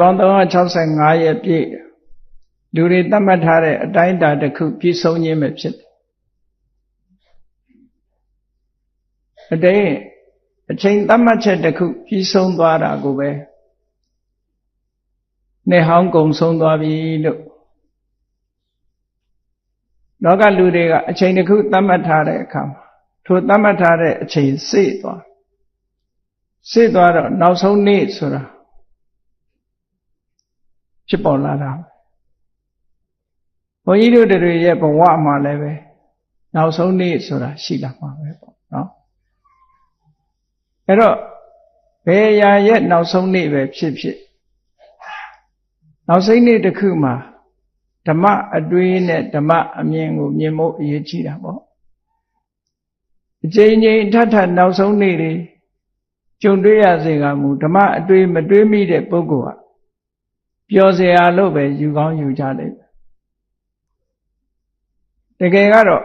ပေါင်း365ရက်ပြည့်လူတွေသတ်မှတ်ထားတဲ့အတိုင်းအတာတစ်ခုပြည့်စုံခြင်းပဲဖြစ်တယ်အတိတ်အချိန်သတ်မှတ်ချက်တစ်ခုပြီးဆုံးသွားတာကိုပဲနှစ်ဟောင်းကုံဆုံးသွားပြီလို့လောကလူတွေကအချိန်တစ်ခုသတ်မှတ်ထားတဲ့အခါမှာထိုသတ်မှတ်ထားတဲ့အချိန်စေ့သွားတော့နောက်ဆုံးနေ့ဆိုတာဖြစ်ပေါ်လာတာဘုန်းကြီးတို့တွေရဲ့ဘဝမှာလည်းပဲနောက်ဆုံးနေ့ဆိုတာရှိလာမှာပဲပေါ့နော်အဲ့တော့ဘယ်ရာရဲ့နောက်ဆုံးနေ့ပဲဖြစ်ဖြစ်နောက်ဆုံးနေ့တစ်ခုမှာဓမ္မအတွေးနဲ့ဓမ္မအမြင်ကိုမြင်ဖို့အရေးကြီးတာပေါ့အချိန်ချင်းထထနောက်ဆုံးနေ့တွေကြုံတွေ့ရစေကမူဓမ္မအတွေးမတွေးမိတဲ့ပုဂ္ဂိုလ်ဟာပျော်စရာလို့ပဲယူကောင်းယူကြလိမ့်မယ်တကယ်ကတော့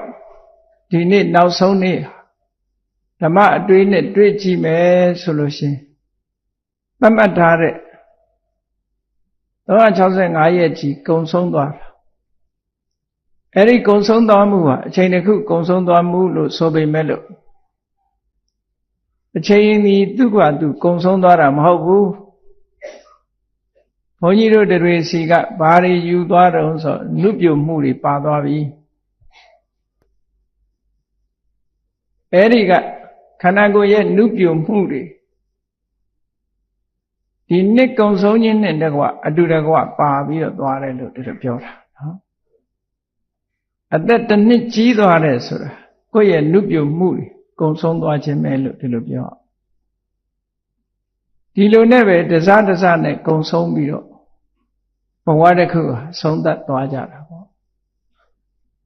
ဒီနေ့နောက်ဆုံးနေ့ဓမ္မအတွေးနဲ့တွေ့ကြည့်မယ်ဆိုလို့ရှိရင်သတ်မှတ်ထားတဲ့365ရက်ကြီးကုံဆုံးသွားတာအဲ့ဒီကုံဆုံးသွားမှုဟာအချိန်တစ်ခုကုံဆုံးသွားမှုလို့ဆိုပေမဲ့လို့အချိန်ဒီသူ့ကသူကုံဆုံးသွားတာမဟုတ်ဘူးဘုန်းကြီးတို့တွေစီကဘာတွေယူသွားတုံးဆိုနုပြုတ်မှုတွေပါသွားပြီအဲ့ဒီကခန္ဓာကိုယ်ရဲ့နုပြုတ်မှုတွေဒီနှစ်ကုံဆုံးခြင်းနဲ့တကွအတူတကွပါပြီးတော့သွားတယ်လို့ဒီလိုပြောတာနော်အသက်တစ်နှစ်ကြီးသွားတယ်ဆိုတာကိုယ့်ရဲ့နုပြုတ်မှုတွေကုံဆုံးသွားခြင်းပဲလို့ဒီလိုပြောဒီလိုနဲ့ပဲတစားနဲ့ကုံဆုံးပြီးတော့ဘဝတစ်ခုဟာဆုံးသက်သွားကြတာပေါ့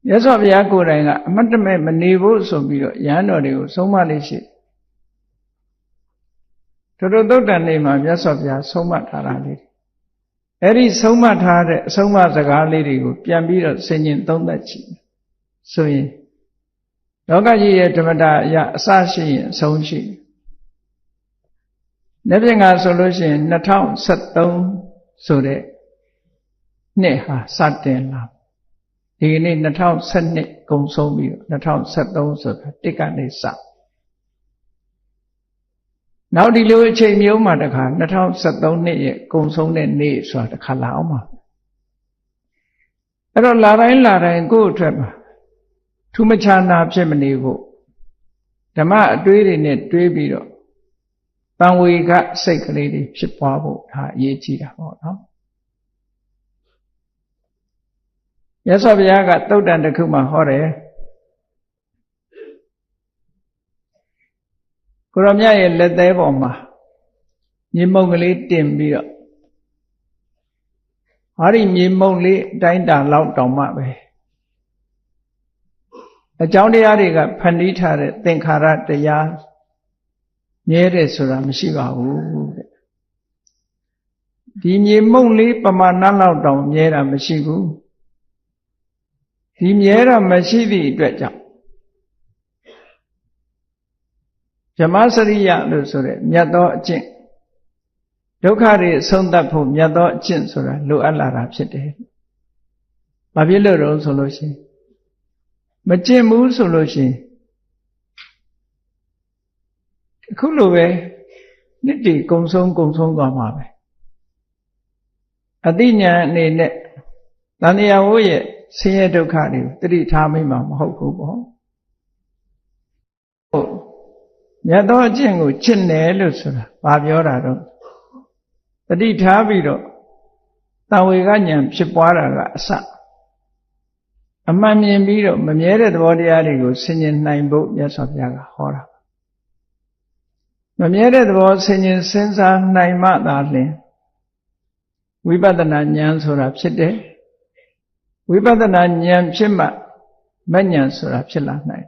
မြတ်စွာဘုရားကိုယ်တိုင်ကအမတ်တမဲ့မနေဖို့ဆိုပြီးတော့ရဟန်းတော်တွေကိုဆုံးမလေးရှိတို့သုတ်တန်နေမှာမြတ်စွာဘုရားဆုံးမထားတာလေးအဲ့ဒီဆုံးမထားတဲ့အဆုံးမစကားလေးတွေကိုပြန်ပြီးတော့ဆင်ញင်သုံးသပ်ကြည့်ဆိုရင်လောကကြီးရဲ့ဓမ္မတာအရာအစရှိရင်အဆုံးရှိလက်ပြင်ကဆိုလို့ရှိရင်2013ဆိုတဲ့နှစ်ဟာစတင်လာဒီကနေ့2012ကုန်ဆုံးပြီးတော့2013ဆိုတာတစ်ကနေစနောက်ဒီလိုအချိန်မျိုးမှာတခါ2013နှစ်ရဲ့ကုန်ဆုံးတဲ့နေ့ဆိုတာတခါလာအောင်ပါအဲ့တော့လာတိုင်းကိုယ့်အတွက်မှာထူးမခြားနာဖြစ်မနေဖို့ဓမ္မအတွေးတွေနဲ့တွေးပြီးတော့တန်ဝေကစိတ်ကလေးတွေဖြစ်ပွားဖို့ဒါအရေးကြီးတာပေါ့နော်မြတ်စွာဘုရားကသုတ်တန်တစ်ခုမှာဟောတယ်ကိုရောမြတ်ရဲ့လက်သေးပေါ်မှာမြေမုံကလေးတင်ပြီးတော့ဟာဒီမြေမုံလေးအတိုင်းတာလောက်တောင်မှပဲအကြောင်းတရားတွေကဖန်တီးထားတဲ့သင်္ခါရတရားမြဲတယ်ဆိုတာမရှိပါဘူးတဲ့ဒီမြေမုံလေးပမာဏလောက်တောင်မြဲတာမရှိဘူးဒီမြဲတာမရှိသည့်အတွက်ကြောင့်ဗြဟ္မစရိယလို့ဆိုတဲ့မြတ်သောအကျင့်ဒုက္ခတွေအဆုံးသတ်ဖို့မြတ်သောအကျင့်ဆိုတာလိုအပ်လာတာဖြစ်တယ်။ဘာဖြစ်လို့တော့ဆိုလို့ရှိရင်မကျင့်ဘူးဆိုလို့ရှိရင်အခုလိုပဲနှစ်တည်ကုံဆုံးသွားမှာပဲအတိညာအနေနဲ့တဏှာဝိရဲ့ဆင်းရဲဒုက္ခတွေကိုတတိထားမိမှာမဟုတ်ဘူးပေါ့ဟုတ်မြတ်သောအကျင့်ကိုကျင့်တယ်လို့ဆိုတာဘာပြောတာတော့တတိထားပြီးတော့တံဝေကဉာဏ်ဖြစ်ပွားတာကအစအမှန်မြင်ပြီးတော့မမြဲတဲ့သဘောတရားတွေကိုဆင်ញင်နိုင်ဖို့မြတ်စွာဘုရားကဟောတာမမြဲတဲ့သဘောဆင်ញင်စဉ်းစားနိုင်မှသာလျှင်ဝိပဿနာဉာဏ်ဆိုတာဖြစ်တယ်ဝိပဿနာဉာဏ်ဖြစ်မှမဉဏ်ဆိုတာဖြစ်လာနိုင်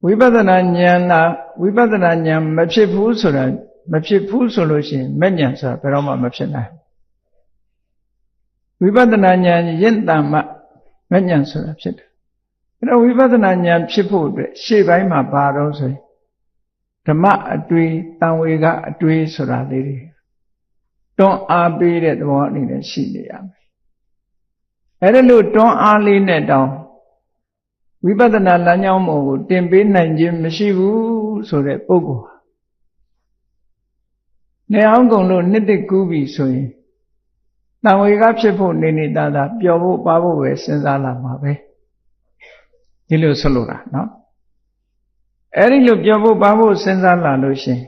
ဝိပဿနာဉာဏ်လားဝိပဿနာဉာဏ်မဖြစ်ဘူးဆိုတာမဖြစ်ဘူးဆိုလို့ရှိရင်မဉဏ်ဆိုတာဘယ်တော့မှမဖြစ်နိုင်ဝိပဿနာဉာဏ်ရင့်တန်မှမဉဏ်ဆိုတာဖြစ်တယ်အဲ့တော့ဝိပဿနာဉာဏ်ဖြစ်ဖို့အတွက်ရှေ့ပိုင်းမှာဘာတော့ဆိုရင်ဓမ္မအတွေ့တန်ဝေကအတွေ့ဆိုတာလေးတွေ တွန်းအားပေးတဲ့သဘောအနေနဲ့ရှိနေရမယ်အဲ့ဒါလို့တွန်းအားလေးနဲ့တောင်ဝိပဿနာလမ်းကြောင်းပေါ်ကိုတင်ပေးနိုင်ခြင်းမရှိဘူးဆိုတဲ့ပုဂ္ဂိုလ်နေအောင်ကုန်လို့နှစ်တစ်ကူးပြီဆိုရင်တန်ဝေကဖြစ်ဖို့နေနေတာသာပျော်ဖို့ပါဖို့ပဲစဉ်းစားလာမှာပဲဒီလိုဆိုလိုတာနော်အဲ့ဒီလိုပျော်ဖို့ပါဖို့စဉ်းစားလာလို့ရှင်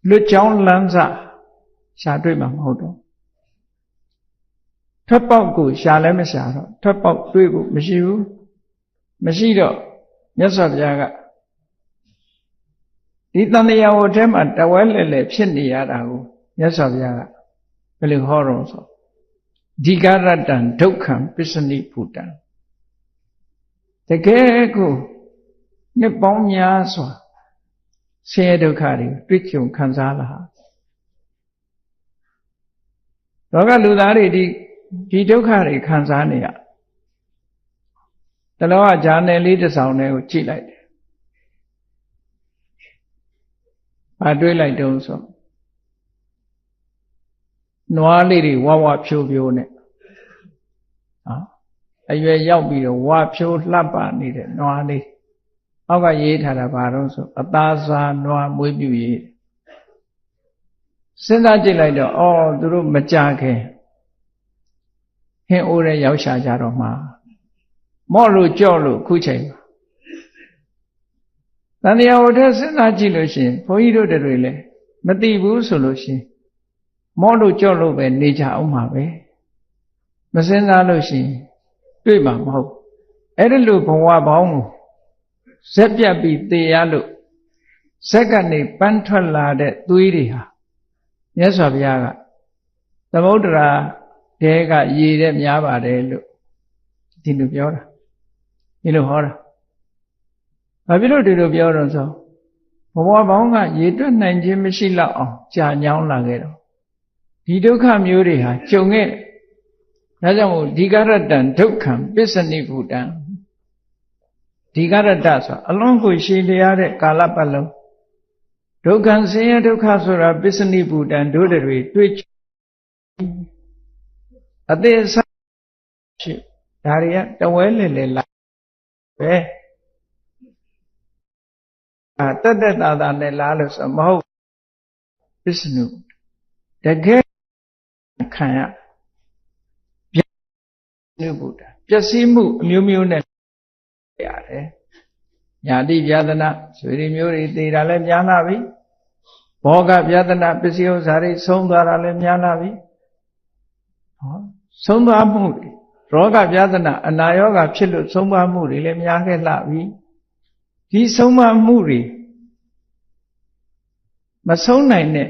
လွတ်ကြောင်းလမ်းစရှာတွေ့မှာမဟုတ်တော့ထွက်ပေါက်ကိုရှာလည်းမရှာတော့ထွက်ပေါက်တွေ့ဖို့မရှိဘူးမရှိတော့မြတ်စွာဘုရားကဒီတန်တရားဝတ်ထဲမှာတဝဲလဲလဲဖြစ်နေရတာကိုမြတ်စွာဘုရားကဘယ်လိုဟောတော့ဆိုဒီကရတံဒုက္ခံပစ္စနိဘူတံတကယ်ကိုနှစ်ပေါင်းများစွာဆင်းရဲဒုက္ခတွေတွေ့ကြုံခံစားလာလောကလူသားတွေဒီဒုက္ခတွေခံစားနေရတလောကဂျာနယ်လေးတစ်စောင်တွေကိုကြည့်လိုက်တယ်။ဘာတွေးလိုက်တုံးဆိုနွားလေးတွေဝဝဖြိုးဖြိုးနဲ့အရွယ်ရောက်ပြီးတော့ဝါဖြိုးလှပနေတဲ့နွားလေးအောက်ကရေးထားတာဘာတော့ဆိုအသားစားနွားမွေးပြုရေးစဉ်းစားကြည့်လိုက်တော့အော်သူတို့မကြခင်ဟင်းအိုးရဲရောက်ရှာကြတော့မှာမော့လို့ကြော့လို့ခုချိန်တန်တရားဝတ္ထစဉ်းစားကြည့်လို့ရှိရင်ဘုန်းကြီးတို့တွေလည်းမသိဘူးဆိုလို့ရှိရင်မော့လို့ကြော့လို့ပဲနေကြအောင်မှာပဲမစဉ်းစားလို့ရှိရင်တွေ့မှာမဟုတ်အဲ့ဒီလိုဘဝပေါင်းကိုဇက်ပြတ်ပြီးသေရလို့ဇက်ကနေပန်းထွက်လာတဲ့သွေးတွေဟာမြတ်စွာဘုရားကသမုဒ္ဒရာတဲကရေတဲ့များပါတယ်လို့ဒီလိုပြောတာဒီလိုဟောတာဘာဖြစ်လို့ဒီလိုပြောတော့ဆိုဘဝပေါင်းကရေတွက်နိုင်ခြင်းမရှိတော့အောင်ကြာညောင်းလာခဲ့တော့ဒီဒုက္ခမျိုးတွေဟာကြုံခဲ့ဒါကြောင့်မို့ဒီကရတံဒုက္ခံပစ္စနိဘူတံဒီကရတဆိုအလွန်ကိုရှည်လျားတဲ့ကာလပတ်လုံးဒုက္ခံဆင်းရဲဒုက္ခဆိုတာပစ္စနိဘူတံတို့တွေတွေ့အသေးစားဖြစ်ဒါတွေကတဝဲလဲလဲလာပဲတက်တက်တာတာနဲ့လားလို့ဆိုမဟုတ်ပစ္စနုတကယ်ခံရပြည့်စုံဘုရားပျက်စီးမှုအမျိုးမျိုးနဲ့ရတယ်ညာတိပြဒနာဆွေတွေမျိုးတွေသေတာလည်းများလာပြီဘောဂပြဒနာပစ္စည်းဥစ္စာတွေဆုံးသွားတာလည်းများလာပြီဆုံးသွားမှုတွေရောဂပြဒနာအနာရောဂါဖြစ်လို့ဆုံးသွားမှုတွေလည်းများခဲ့လာပြီဒီဆုံးမမှုတွေမဆုံးနိုင်တဲ့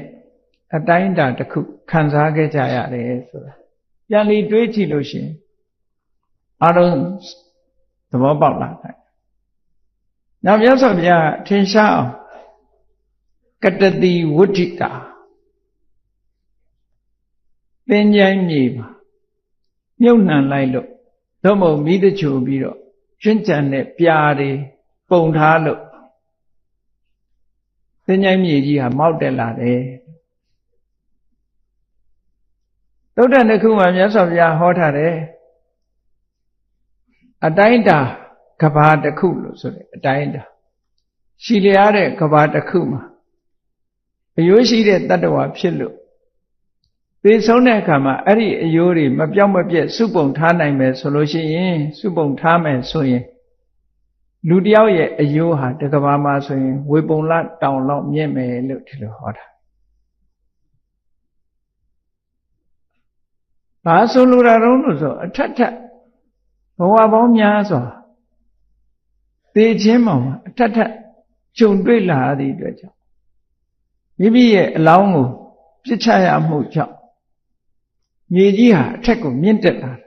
အတိုင်းအတာတစ်ခုခံစားခဲ့ကြရတယ်ဆိုတာပြန်ပြီးတွေးကြည့်လို့ရှိရင်အားလုံးသဘောပေါက်လာတယ်။နောက်မြတ်စွာဘုရားထင်ရှားအောင်ကတတိဝဋ္ဌိတာသင်္ချိုင်းမြေပါမြုပ်နှံလိုက်လို့သို့မဟုတ်မိတချိုပြီးတော့ကျွန့်ကြံတဲ့ပြာတွေပုံထားလို့သင်္ချိုင်းမြေကြီးဟာမောက်တက်လာတယ်သုတ္တန်တစ်ခုမှာမြတ်စွာဘုရားဟောထားတယ်အတိုင်းတာကဘာတစ်ခုလို့ဆိုတယ်အတိုင်းတာရှိလျားတဲ့ကဘာတစ်ခုမှာအယိုးရှိတဲ့တတ္တဝါဖြစ်လို့သေဆုံးတဲ့အခါမှာအဲ့ဒီအယိုးတွေမပြောင်းမပြတ်စုပုံထားနိုင်မယ်ဆိုလို့ရှိရင်စုပုံထားမယ်ဆိုရင်လူတယောက်ရဲ့အယိုးဟာတကဘာမှာဆိုရင်ဝေပုံလတောင်လောက်မြင့်မယ်လို့ဒီလိုဟောတာဘာဆိုလိုတာတော့လို့ဆိုအထက်ထက်ဘဝပေါင်းများစွာသေခြင်းမှာအထက်ထက်ဂျုံတွေ့လာသည့်အတွက်ကြောင့်မိမိရဲ့အလောင်းကိုပြစ်ချရမှုကြောင့်မြေကြီးဟာအထက်ကိုမြင့်တက်လာတယ်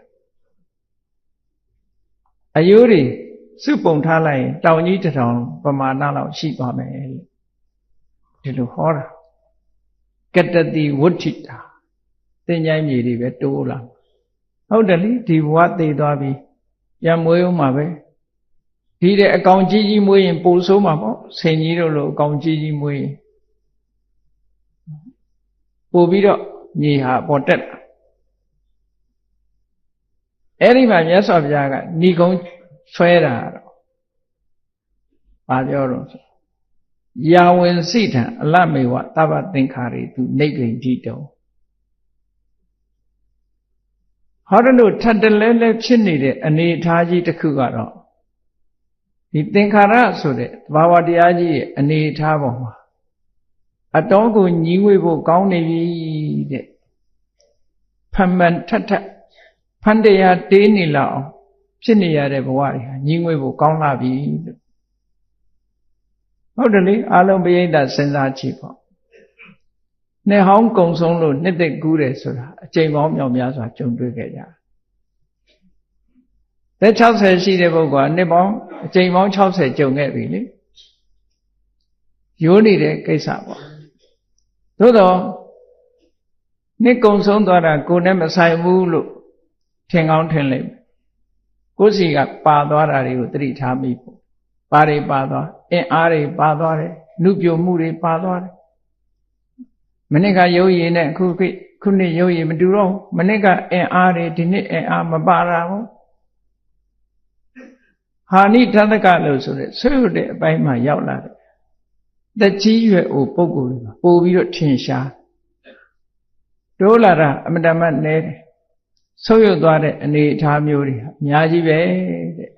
အယိုးတွေစုပုံထားလိုက်ရင်တောင်ကြီးတစ်ထောင်ပမာဏလောက်ရှိသွားမယ်လို့ဒီလိုဟောတာကတတိဝဋ္ဌိတာသင်္ချိုင်းမြေတွေပဲတိုးလာဟုတ်တယ်လေဒီဘဝသေသွားပြီပြန်မွေးဦးမှာပဲဒီတဲ့အကောင်ကြီးကြီးမွေးရင်ပိုဆိုးမှာပေါ့ဆင်ကြီးတို့လိုအကောင်ကြီးကြီးမွေးရင်ပို့ပြီးတော့ မြေဟာပေါ်တက်လာအဲ့ဒီမှာမြတ်စွာဘုရားကဏီကုံဆွဲတာတော့ဘာပြောတော့ယာဝင်စိထံအလမေဝသဗ္ဗသင်္ခါရေသူနိဗ္ဗိန္တိတောဟောတယ်လို့ထပ်တလဲလဲဖြစ်နေတဲ့အနေအထားကြီးတစ်ခုကတော့ဒီသင်္ခါရဆိုတဲ့သဘာဝတရားကြီးရဲ့အနေအထားပေါ်မှာအတော်ကိုညီးဝေးဖို့ကောင်းနေပြီတဲ့ဖမှန်ထထဖန်တရားတေးနေလောက်အောင်ဖြစ်နေရတဲ့ဘဝတွေဟာညီးဝေးဖို့ကောင်းလာပြီလို့ဟုတ်တယ်လေအလုံးပိဋကစဉ်းစားကြည့်ပေါ့နှစ်ဟောင်းကုံဆုံးလို့နှစ်သက်ကူးတယ်ဆိုတာအကျိန်ပေါင်းမြောက်များစွာကြုံတွေ့ခဲ့ကြတယ်သက်60ရှိတဲ့ပုဂ္ဂိုလ်ကနှစ်ပေါင်းအကျိန်ပေါင်း60ကြုံခဲ့ပြီလေရိုးနေတဲ့ကိစ္စပေါ့သို့တော့နှစ်ကုံဆုံးသွားတာကိုယ်နဲ့မဆိုင်ဘူးလို့ထင်ကောင်းထင်လိမ့်မယ်ကိုယ်စီကပါသွားတာတွေကိုသတိထားမိဖို့ပါတွေပါသွားအင်အားတွေပါသွားတယ်လူပြိုမှုတွေပါသွားတယ်မနစ်ကရုပ်ရည်နဲ့ခုနှစ်ရုပ်ရည်မတူတော့မနစ်ကအင်အားတွေဒီနှစ်အင်အားမပါတာဘူးဟာနိထသကလို့ဆိုတဲ့ဆွေးရတဲ့အပိုင်းမှာရောက်လာတယ်သက်ကြီးရွယ်အိုပုဂ္ဂိုလ်တွေမှာပို့ပြီးတော့ထင်ရှားတိုးလာတာအမတမနဲတယ်ဆုပ်ယုပ်သွားတဲ့အနေအထားမျိုးတွေအများကြီးပဲတဲ့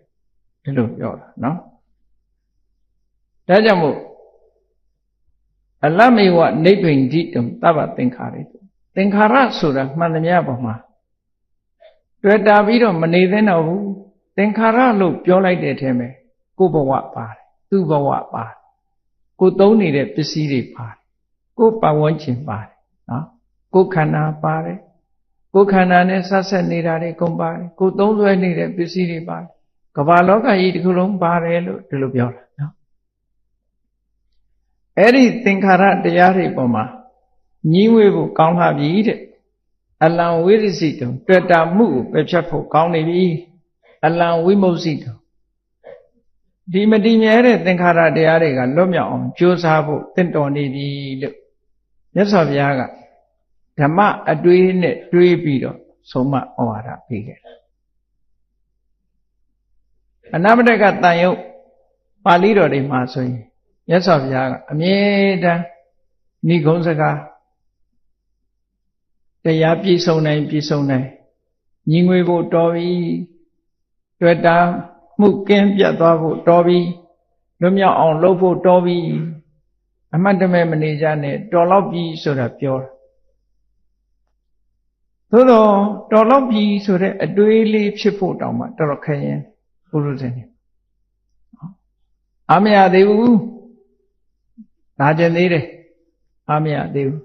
ဒီလိုပြောတာနော်ဒါကြောင့်မို့အလမေဝနိဗ္ဗိန္တိတုံသဗ္ဗသင်္ခါရေသင်္ခါရဆိုတာမှန်သမျှပေါ်မှာတွေ့တာပြီးတော့မနေသင့်တော့ဘူးသင်္ခါရလို့ပြောလိုက်တဲ့အထက်မှာကိုယ်ဘဝပါတယ်သူ့ဘဝပါတယ်ကိုယ်သုံးနေတဲ့ပစ္စည်းတွေပါတယ်ကိုယ်ပတ်ဝန်းကျင်ပါတယ်နော်ကိုယ်ခန္ဓာပါတယ်ကိုယ်ခန္ဓာနဲ့ဆက်ဆက်နေတာတွေကုန်ပါတယ်ကိုယ်သုံးစွဲနေတဲ့ပစ္စည်းတွေပါတယ်ကမ္ဘာလောကကြီးတစ်ခုလုံးပါတယ်လို့ဒီလိုပြောတာနော်အဲ့ဒီသင်္ခါရတရားတွေပေါ်မှာညီးဝေးဖို့ကောင်းလာပြီတဲ့အလံဝိရစိတုံတွေ့တာမှုကိုပယ်ဖြတ်ဖို့ကောင်းနေပြီအလံဝိမု सी တုံဒီမတည်မြဲတဲ့သင်္ခါရတရားတွေကလွတ်မြောက်အောင်ကြိုးစားဖို့တင့်တော်နေပြီလို့မြတ်စွာဘုရားကဓမ္မအတွေးနဲ့တွေးပြီးတော့ဆုံးမဩဝါဒပေးခဲ့တယ်အနာမတကတန်ယုတ်ပါဠိတော်တွေမှာဆိုရင်မြတ်စွာဘုရားကအမြဲတမ်းဏိဂုံးစကားတရားပြည့်စုံနိုင်ညီငွေဖို့တော်ပြီတွေ့တာမှုကင်းပြတ်သွားဖို့တော်ပြီလွတ်မြောက်အောင်လုပ်ဖို့တော်ပြီအမှတ်တမဲ့မနေကြနဲ့တော်တော့ပြီဆိုတာပြောတာသို့တော့တော်တော့ပြီဆိုတဲ့အတွေးလေးဖြစ်ဖို့တောင်မှတော်တော်ခဲရင်ဘုရုဇဉ်နေမရသေးဘူးလာကျင်သေးတယ်မရသေးဘူး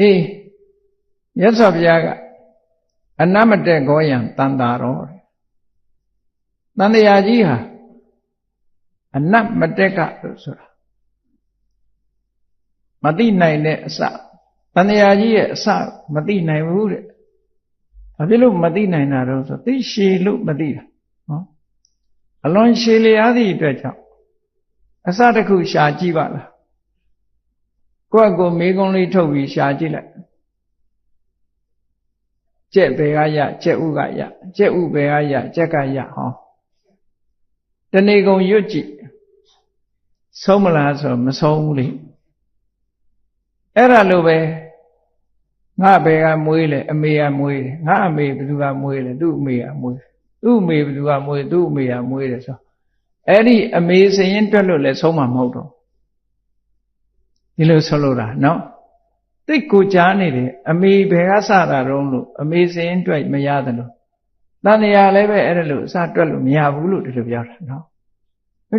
အေးမြတ်စွာဘုရားကအနမတေကောယံတန်တာရောတန်တရားကြီးဟာအနမတေကလို့ဆိုတာမသိနိုင်တဲ့အစတန်တရားကြီးရဲ့အစမသိနိုင်ဘူးတဲ့ဘာဖြစ်လို့မသိနိုင်တာတော့ဆိုသိရှည်လို့မသိတာနော်အလွန်ရှည်လျားသည့်အတွက်ကြောင့်အစတစ်ခုရှာကြည့်ပါလားကိုယ့်ကိုမေးကုန်းလေးထုတ်ပြီးရှာကြည့်လိုက်ကျက်ဘယ်ကရကျက်ဥကရကျက်ဥဘယ်ကရကျက်ကရဟောတဏီကုံရွတ်ကြည့်ဆုံးမလားဆိုမဆုံးဘူးလေအဲ့ဒါလိုပဲငါဘယ်ကမွေးလဲအမေကမွေးတယ်ငါအမေဘယ်သူကမွေးလဲသူ့အမေကမွေးသူ့အမေဘယ်သူကမွေးသူ့အမေကမွေးတယ်ဆိုအဲ့ဒီအမေစရင်တွက်လို့လဲဆုံးမှာမဟုတ်တော့ဒီလိုဆိုလို့တာနော်သိကိုကြားနေတယ်အမေဘယ်ကစတာတော့လို့အမေစရင်တွက်မရတယ်လို့တန်တရားလည်းပဲအဲ့ဒါလို့အစတွက်လို့မရဘူးလို့ဒီလိုပြောတာနော်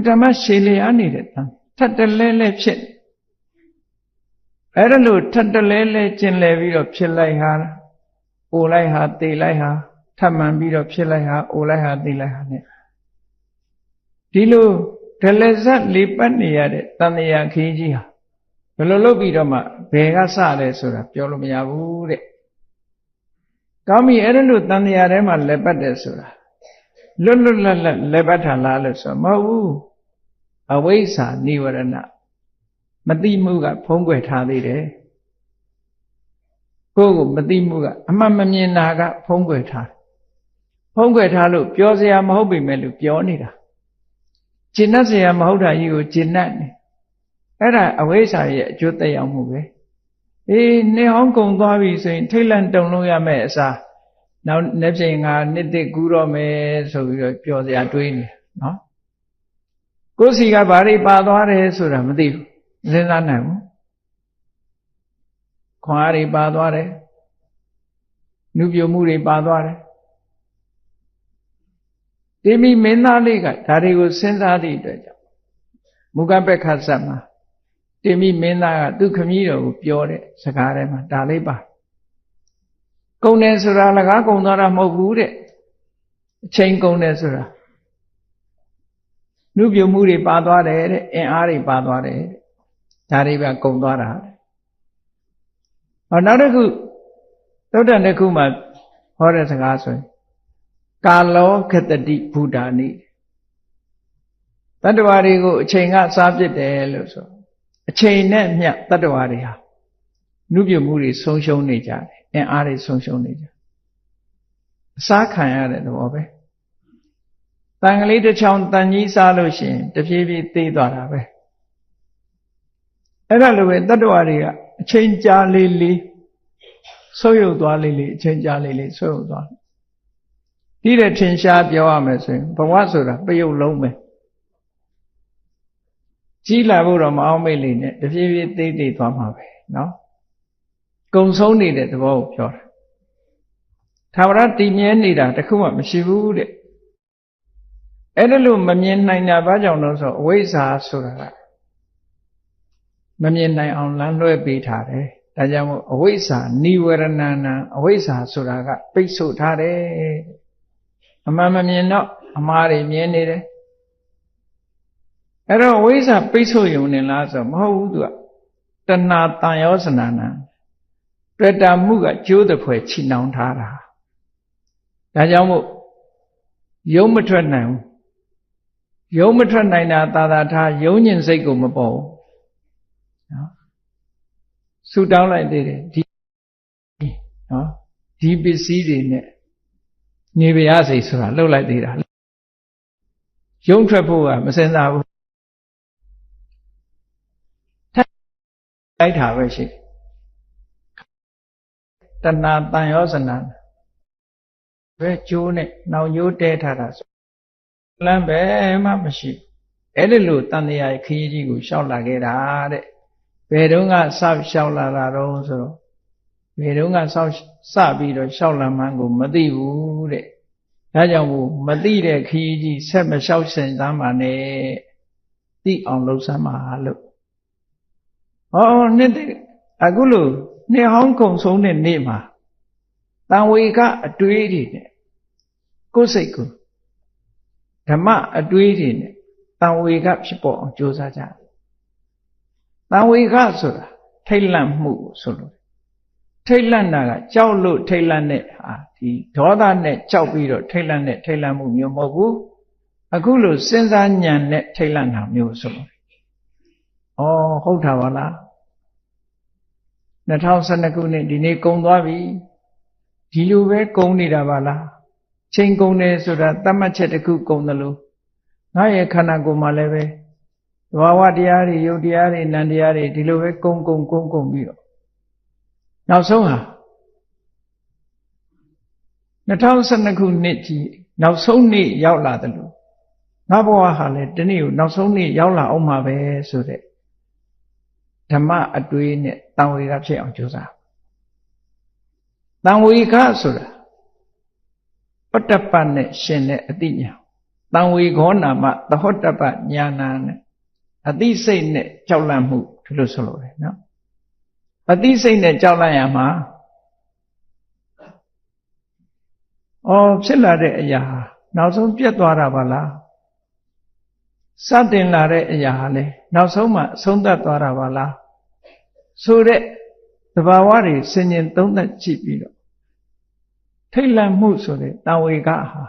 ဓမ္မရှည်လျားနေတဲ့တန်ထပ်တလဲလဲဖြစ်အဲ့ဒါလို့ထပ်တလဲလဲကျင်လဲပြီးတော့ဖြစ်လိုက်ဟာအိုလိုက်ဟာတေလိုက်ဟာထပ်မှန်ပြီးတော့ဖြစ်လိုက်ဟာအိုလိုက်ဟာတေလိုက်ဟာ ਨੇ ဒီလိုဒလဇတ်လေးပတ်နေရတဲ့တန်တရားခင်းကြီးဟာဘယ်လိုလုပ်ပြီးတော့မှဘယ်ကစလဲဆိုတာပြောလို့မရဘူးတဲ့ကောင်းပြီအဲ့ဒါလို့တန်တရားထဲမှာလက်ပတ်တယ်ဆိုတာလွတ်လပ်လက်ပတ်ထားလားလို့ဆိုမဟုတ်ဘူးအဝိဇ္ဇာနိဝရဏမတိမှုကဖုံးကွယ်ထားသေးတယ် ကိုယ်ကိုမသိမှုကအမှန်မမြင်တာကဖုံးကွယ်ထားတယ်ဖုံးကွယ်ထားလို့ပြောစရာမဟုတ်ပေမဲ့လို့ပြောနေတာကျင့်တတ်စရာမဟုတ်တာကြီးကိုကျင့်တတ်နေအဲ့ဒါအဝိဇ္ဇာရဲ့အကျိုးသက်ရောက်မှုပဲနှစ်ဟောင်းကုန်သွားပြီဆိုရင်ထိတ်လန့်တုန်လို့ရမယ်အစားနောက်နေ့ပြင်ငါနှစ်တစ်ကူးတော့မယ်ဆိုပြီးတော့ပြောစရာတွေးနေနော်ကိုယ်စီကဘာတွေပါသွားတယ်ဆိုတာမသိဘူးစဉ်းစားနိုင်ဘူးခွန်အားတွေပါသွားတယ်နုပြမှုတွေပါသွားတယ်တိမိမင်းသားလေးကဒါတွေကိုစဉ်းစားသည့်အတွက်ကြောင့်မူကပက္ခဇတ်မှာတိမိမင်းသားကသူခမည်းတော်ကိုပြောတဲ့စကားထဲမှာဒါလေးပါကုံတယ်ဆိုတာလကားကုံသွားတာမဟုတ်ဘူးတဲ့အချိန်ကုံတယ်ဆိုတာနုပြမှုတွေပါသွားတယ်တဲ့အင်အားတွေပါသွားတယ်ဒါတွေပဲကုံသွားတာနောက်တစ်ခုသုတ္တန်တစ်ခုမှာဟောတဲ့စကားဆိုရင်ကာလောခတတိဘုဒ္ဓာနိတတ္တဝါတွေကိုအချိန်ကစားပစ်တယ်လို့ဆိုအချိန်နဲ့မျှတတ္တဝါတွေဟာနုပြမှုတွေဆုံးရှုံးနေကြတယ်အင်အားတွေဆုံးရှုံးနေကြအစားခံရတဲ့သဘောပဲတန်ကလေးတစ်ချောင်းတန်ကြီးစားလို့ရှိရင်တဖြည်းဖြည်းသေးသွားတာပဲအဲ့ဒါလိုပဲတတ္တဝါတွေကအချိန်ကြာလေးလေးဆုပ်ယုပ်သွားလေးလေးအချိန်ကြာလေးလေးဆုပ်ယုပ်သွားဒီတဲ့ထင်ရှားပြောရမယ်ဆိုရင်ဘဝဆိုတာပယုတ်လုံးပဲကြီးလာဖို့တော့မအောင်မေ့လေနဲ့တဖြည်းဖြည်းသေးသေးသွားမှာပဲနော်ကုံဆုံးနေတဲ့သဘောကိုပြောတာသာဝရတည်မြဲနေတာတခုမှမရှိဘူးတဲ့အဲ့ဒါလို့မမြင်နိုင်တာဘာကြောင့်လို့ဆိုအဝိဇ္ဇာဆိုတာကမမြင်နိုင်အောင်လမ်းလွှဲပေးထားတယ်ဒါကြောင့်မို့အဝိဇ္ဇာနိဝရဏနာအဝိဇ္ဇာဆိုတာကပိတ်ဆို့ထားတယ်အမှန်မမြင်တော့အမှားတွေမြင်နေတယ်အဲ့တော့ဝိဇ္ဇာပိတ်ဆို့ရုံနဲ့လားဆိုမဟုတ်ဘူးသူကတဏှာတန်ရောစနာနာတွေ့တာမှုကကျိုးတဲ့ဖွယ်ချီနှောင်ထားတာဒါကြောင့်မို့ယုံမထွက်နိုင်ဘူးယုံမထွက်နိုင်တာသာသာထားယုံညင်စိတ်ကိုမပေါ်ဘူးနော်ဆူတောင်းလိုက်သေးတယ်ဒီနော်ဒီပစ္စည်းတွေနဲ့နေပါရစေဆိုတာလှုပ်လိုက်သေးတာယုံထွက်ဖို့ကမစင်စားဘူးလိုက်တာပဲရှိတဏှာတန်ရောစနာပဲကျိုးနဲ့နောင်ကျိုးတဲထားတာဆိုလမ်းပဲမှမရှိအဲ့ဒီလိုတန်တရားခရီးကြီးကိုရှောက်လာခဲ့တာတဲ့ဘယ်တုန်းကစရှောက်လာတာတော့ဆိုတော့ဘယ်တုန်းကစပြီးတော့ရှောက်လာမှန်းကိုမသိဘူးတဲ့ဒါကြောင့်မို့မသိတဲ့ခရီးကြီးဆက်မလျှောက်ဆင်သမ်းပါနဲ့သိအောင်လုပ်စမ်းပါလို့ဟောနှစ်အခုလို့နှစ်ဟောင်းကုံဆုံးတဲ့နေ့မှာတန်ဝေကအတွေးတွေနဲ့ကိုယ်စိတ်ကိုဓမ္မအတွေးတွေနဲ့တန်ဝေကဖြစ်ပေါ်အောင်ကြိုးစားကြတန်ဝေကဆိုတာထိတ်လန့်မှုဆိုလို့ထိတ်လန့်တာကကြောက်လို့ထိတ်လန့်တဲ့ဒီဒေါသနဲ့ကြောက်ပြီးတော့ထိတ်လန့်တဲ့ထိတ်လန့်မှုမျိုးမဟုတ်ဘူးအခုလို့စဉ်းစားဉာဏ်နဲ့ထိတ်လန့်တာမျိုးဆိုလို့ဟုတ်တာပါလား2012ခုနှစ်ဒီနေ့ကုန်သွားပြီဒီလိုပဲကုန်နေတာပါလားချိန်ကုန်တယ်ဆိုတာတတ်မှတ်ချက်တစ်ခုကုန်တယ်လို့ငါရဲ့ခန္ဓာကိုယ်မှာလည်းပဲသဘာဝတရားတွေယုတ်တရားတွေနံတရားတွေဒီလိုပဲကုန်ပြီးတော့နောက်ဆုံးဟာ2012ခုနှစ်ကြီးနောက်ဆုံးနေ့ရောက်လာတယ်လို့ငါဘဝဟာလည်းဒီနေ့ကိုနောက်ဆုံးနေ့ရောက်လာအောင်မှာပဲဆိုတဲ့ဓမ္မအတွေးနဲ့တန်ဝေကဖြစ်အောင်ကြိုးစားတန်ဝေကဆိုတာပတ္တပတ်နဲ့ရှင်တဲ့အတိညာတန်ဝေခောနာမသဟောတ္တပညာနာနဲ့အတိစိတ်နဲ့ကြောက်လန့်မှုဒီလိုဆိုလို့ရတယ်နော်အတိစိတ်နဲ့ကြောက်လန့်ရမှာဖြစ်လာတဲ့အရာနောက်ဆုံးပြတ်သွားတာပါလားစတင်လာတဲ့အရာဟာလေနောက်ဆုံးမှအဆုံးသတ်သွားတာပါလားဆိုတဲ့သဘာဝတွေဆင်ញင်သုံးသပ်ကြည့်ပြီးတော့ထိတ်လန့်မှုဆိုတဲ့တန်ဝေကဟာ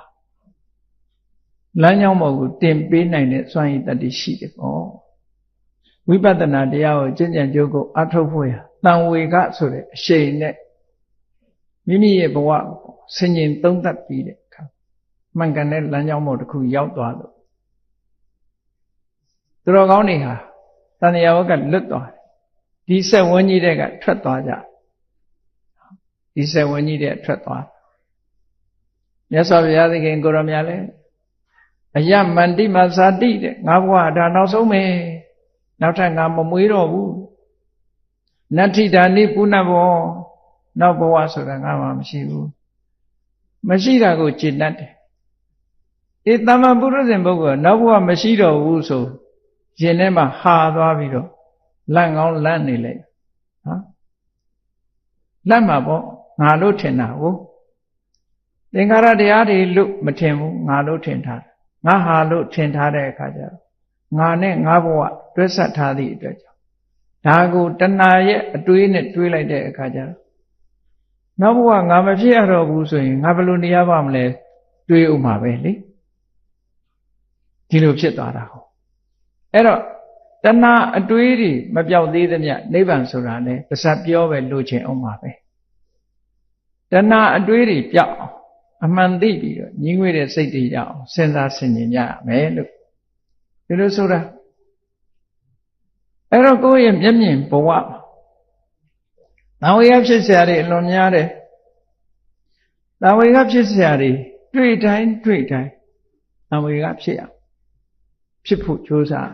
လမ်းကြောင်းပေါ်ကိုတင်ပေးနိုင်တဲ့စွမ်းရည်တတ္တိရှိတယ်ပေါ့ဝိပဿနာတရားကိုကျင့်ကြံကြိုးကိုအထုတ်ဖို့ရတန်ဝေကဆိုတဲ့အရှိန်နဲ့ မိမိရဲ့ဘဝဆင်ញင်သုံးသပ်ပြီးတဲ့အခါမှန်ကန်တဲ့လမ်းကြောင်းပေါ်တစ်ခုရောက်သွားလို့သူတော်ကောင်းတွေဟာတဏှာဝကလွတ်သွားတယ်ဒီစက်ဝန်းကြီးတွေကထွက်သွားကြဒီစက်ဝန်းကြီးတွေထွက်သွားမြတ်စွာဘုရားသခင်ကိုရမြတ်လဲအယမန္တိမသာတိတဲ့ငါဘဝဒါနောက်ဆုံးပဲနောက်ထပ်ငါမမွေးတော့ဘူးနတ္ထိတာနိပုဏ္ဏဘောနောက်ဘဝဆိုတာငါမှမရှိဘူးမရှိတာကိုကျင့်တတ်တယ်ဒီတမ္မာပုရုဇဉ်ပုဂ္ဂိုလ်နောက်ဘဝမရှိတော့ဘူးဆိုရင်ထဲမှာဟာသွားပြီးတော့လန့်ကောင်းလန့်နေလိုက်နော်လန့်မှာပေါ့ငါလို့ထင်တာကိုသင်္ခါရတရားတွေလို့မထင်ဘူးငါလို့ထင်ထားတယ်ငါဟာလို့ထင်ထားတဲ့အခါကျတော့ငါနဲ့ငါဘဝတွဲဆက်ထားသည့်အတွက်ကြောင့်ဒါကိုတဏှာရဲ့အတွေးနဲ့တွေးလိုက်တဲ့အခါကျတော့နောက်ဘဝငါမဖြစ်ရတော့ဘူးဆိုရင်ငါဘယ်လိုနေရပါမလဲတွေးဥမှာပဲလေဒီလိုဖြစ်သွားတာဟုတ်အဲ့တော့တဏှာအတွေးတွေမပြောက်သေးသမျှနိဗ္ဗာန်ဆိုတာလေပါဇက်ပြောပဲလို့ချင်အောင်ပါပဲတဏှာအတွေးတွေပြောက်အမှန်သိပြီးတော့ညီးငွေတဲ့စိတ်တွေရအောင်စဉ်းစားဆင်ခြင်ကြရမယ်လို့ဒီလိုဆိုတာအဲ့တော့ကိုယ့်ရဲ့မျက်မြင်ဘဝသံဝေကဖြစ်เสียတွေအလွန်များတယ်သံဝေကဖြစ်เสียတွေတွေ့တိုင်းသံဝေကဖြစ်အောင်ဖြစ်ဖို့ကြိုးစား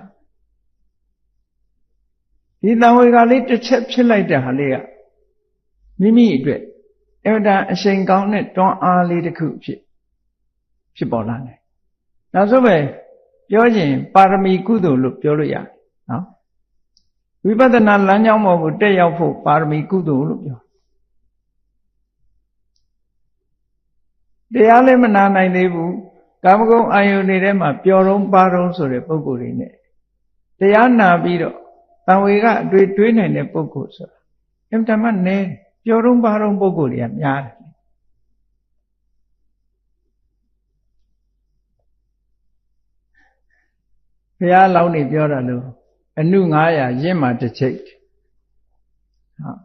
ဒီသံဝေကလေးတစ်ချက်ဖြစ်လိုက်တဲ့ဟာလေးကမိမိအတွက်အမှန်တန်အရှိန်ကောင်းတဲ့တွန်းအားလေးတစ်ခုဖြစ်ပေါ်လာတယ်နောက်ဆုံးပဲပြောရင်ပါရမီကုသိုလ်လို့ပြောလို့ရတယ်နော်ဝိပဿနာလမ်းကြောင်းပေါ်ကိုတက်ရောက်ဖို့ပါရမီကုသိုလ်လို့ပြောတရားလည်းမနာနိုင်သေးဘူးကာမဂုဏ်အာယုန်တွေထဲမှာပျော်တော့ပါတော့ဆိုတဲ့ပုဂ္ဂိုလ်တွေနဲ့တရားနာပြီးတော့တံဝေကအတွေ့တွေးနိုင်တဲ့ပုဂ္ဂိုလ်ဆိုတာအမှန်တမ်းနည်းပျော်တော့ပါတော့ပုဂ္ဂိုလ်တွေကများတယ်ဘုရားလောင်းနေပြောတာလို့အနု900ရင့်မှတစ်ချိတ်ဟုတ်